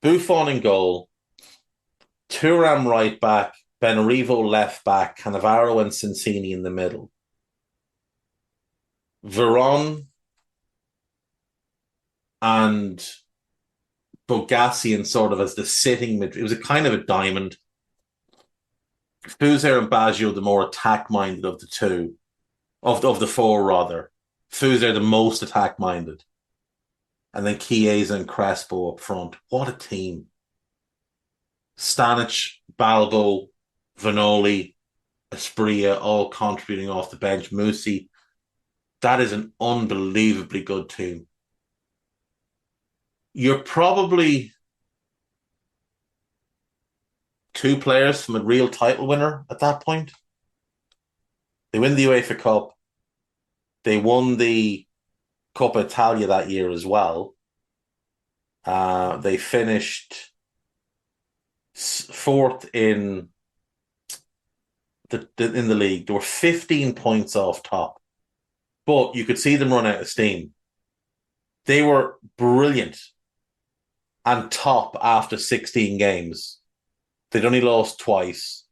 Buffon in goal, Thuram right back, Benarivo left back, Cannavaro and Sensini in the middle. Veron and Bogassian sort of as the sitting mid. It was a kind of a diamond. Fuser and Baggio, the more attack-minded of the two, of the four rather. Fuser the most attack-minded. And then Chiesa and Crespo up front. What a team. Stanic, Balbo, Vanoli, Asprilla, all contributing off the bench. Musi. That is an unbelievably good team. You're probably two players from a real title winner at that point. They win the UEFA Cup. They won the Coppa Italia that year as well. They finished fourth in the league. They were 15 points off top, but you could see them run out of steam. They were brilliant and top after 16 games. They'd only lost twice.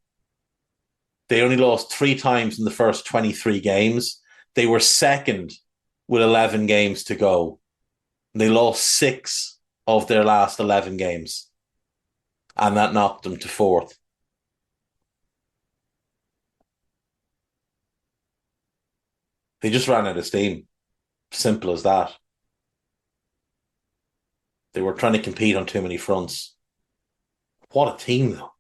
They only lost 3 times in the first 23 games. They were second with 11 games to go. They lost 6 of their last 11 games. And that knocked them to 4th. They just ran out of steam. Simple as that. They were trying to compete on too many fronts. What a team, though.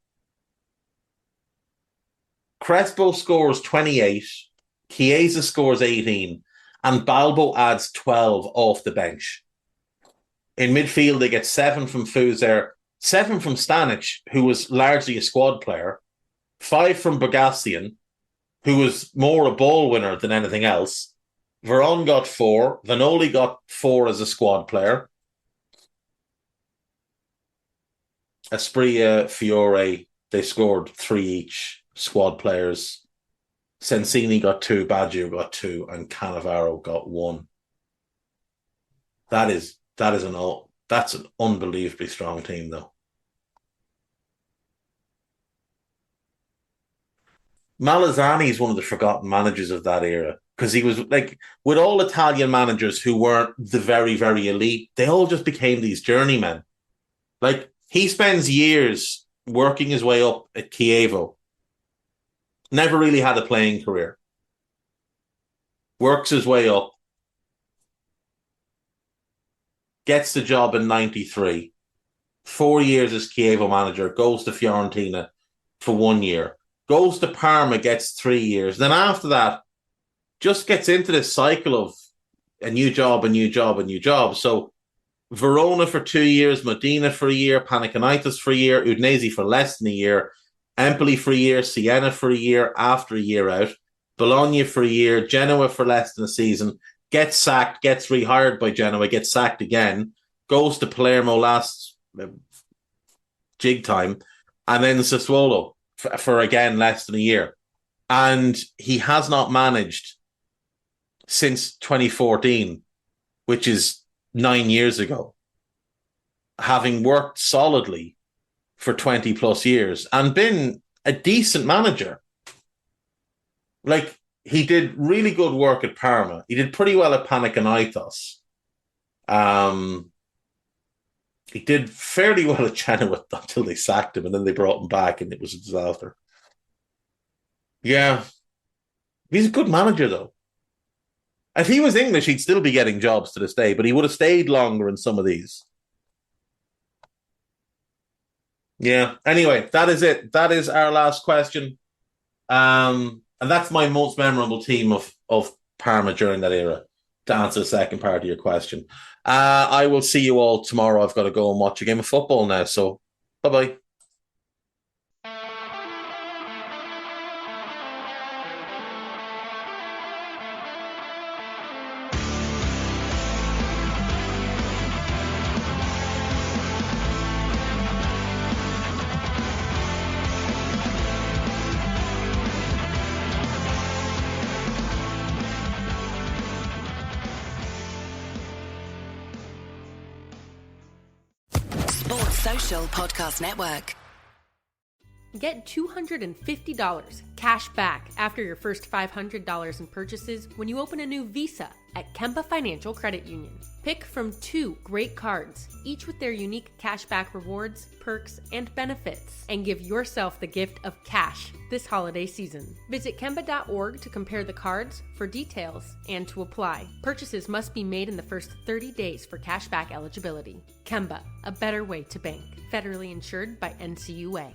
Crespo scores 28, Chiesa scores 18, and Balbo adds 12 off the bench. In midfield, they get 7 from Fuser, 7 from Stanic, who was largely a squad player, 5 from Bogassian, who was more a ball winner than anything else. Veron got 4, Vanoli got 4 as a squad player. Asprilla, Fiore, they scored 3 each, squad players. Sensini got 2, Baggio got 2, and Cannavaro got 1. That's an unbelievably strong team, though. Malazzani is one of the forgotten managers of that era, because he was like, with all Italian managers who weren't the very, very elite, they all just became these journeymen. Like, he spends years working his way up at Chievo. Never really had a playing career. Works his way up. Gets the job in 93. 4 years as Chievo manager. Goes to Fiorentina for 1 year. Goes to Parma, gets 3 years. Then after that, just gets into this cycle of a new job, a new job, a new job. So Verona for 2 years, Modena for a year, Panathinaikos for a year, Udinese for less than a year, Empoli for a year, Siena for a year after a year out, Bologna for a year, Genoa for less than a season, gets sacked, gets rehired by Genoa, gets sacked again, goes to Palermo last jig time, and then Sassuolo for again less than a year. And he has not managed since 2014, which is 9 years ago, having worked solidly for 20 plus years and been a decent manager. Like, he did really good work at Parma. He did pretty well at Panathinaikos. He did fairly well at Genoa until they sacked him, and then they brought him back, and it was a disaster. Yeah. He's a good manager, though. If he was English, he'd still be getting jobs to this day, but he would have stayed longer in some of these. Yeah. Anyway, that is it. That is our last question. And that's my most memorable team of Parma during that era, to answer the second part of your question. I will see you all tomorrow. I've got to go and watch a game of football now. So, bye-bye. Social Podcast Network. Get $250 cash back after your first $500 in purchases when you open a new Visa at Kemba Financial Credit Union. Pick from 2 great cards, each with their unique cashback rewards, perks, and benefits, and give yourself the gift of cash this holiday season. Visit Kemba.org to compare the cards for details and to apply. Purchases must be made in the first 30 days for cashback eligibility. Kemba, a better way to bank. Federally insured by NCUA.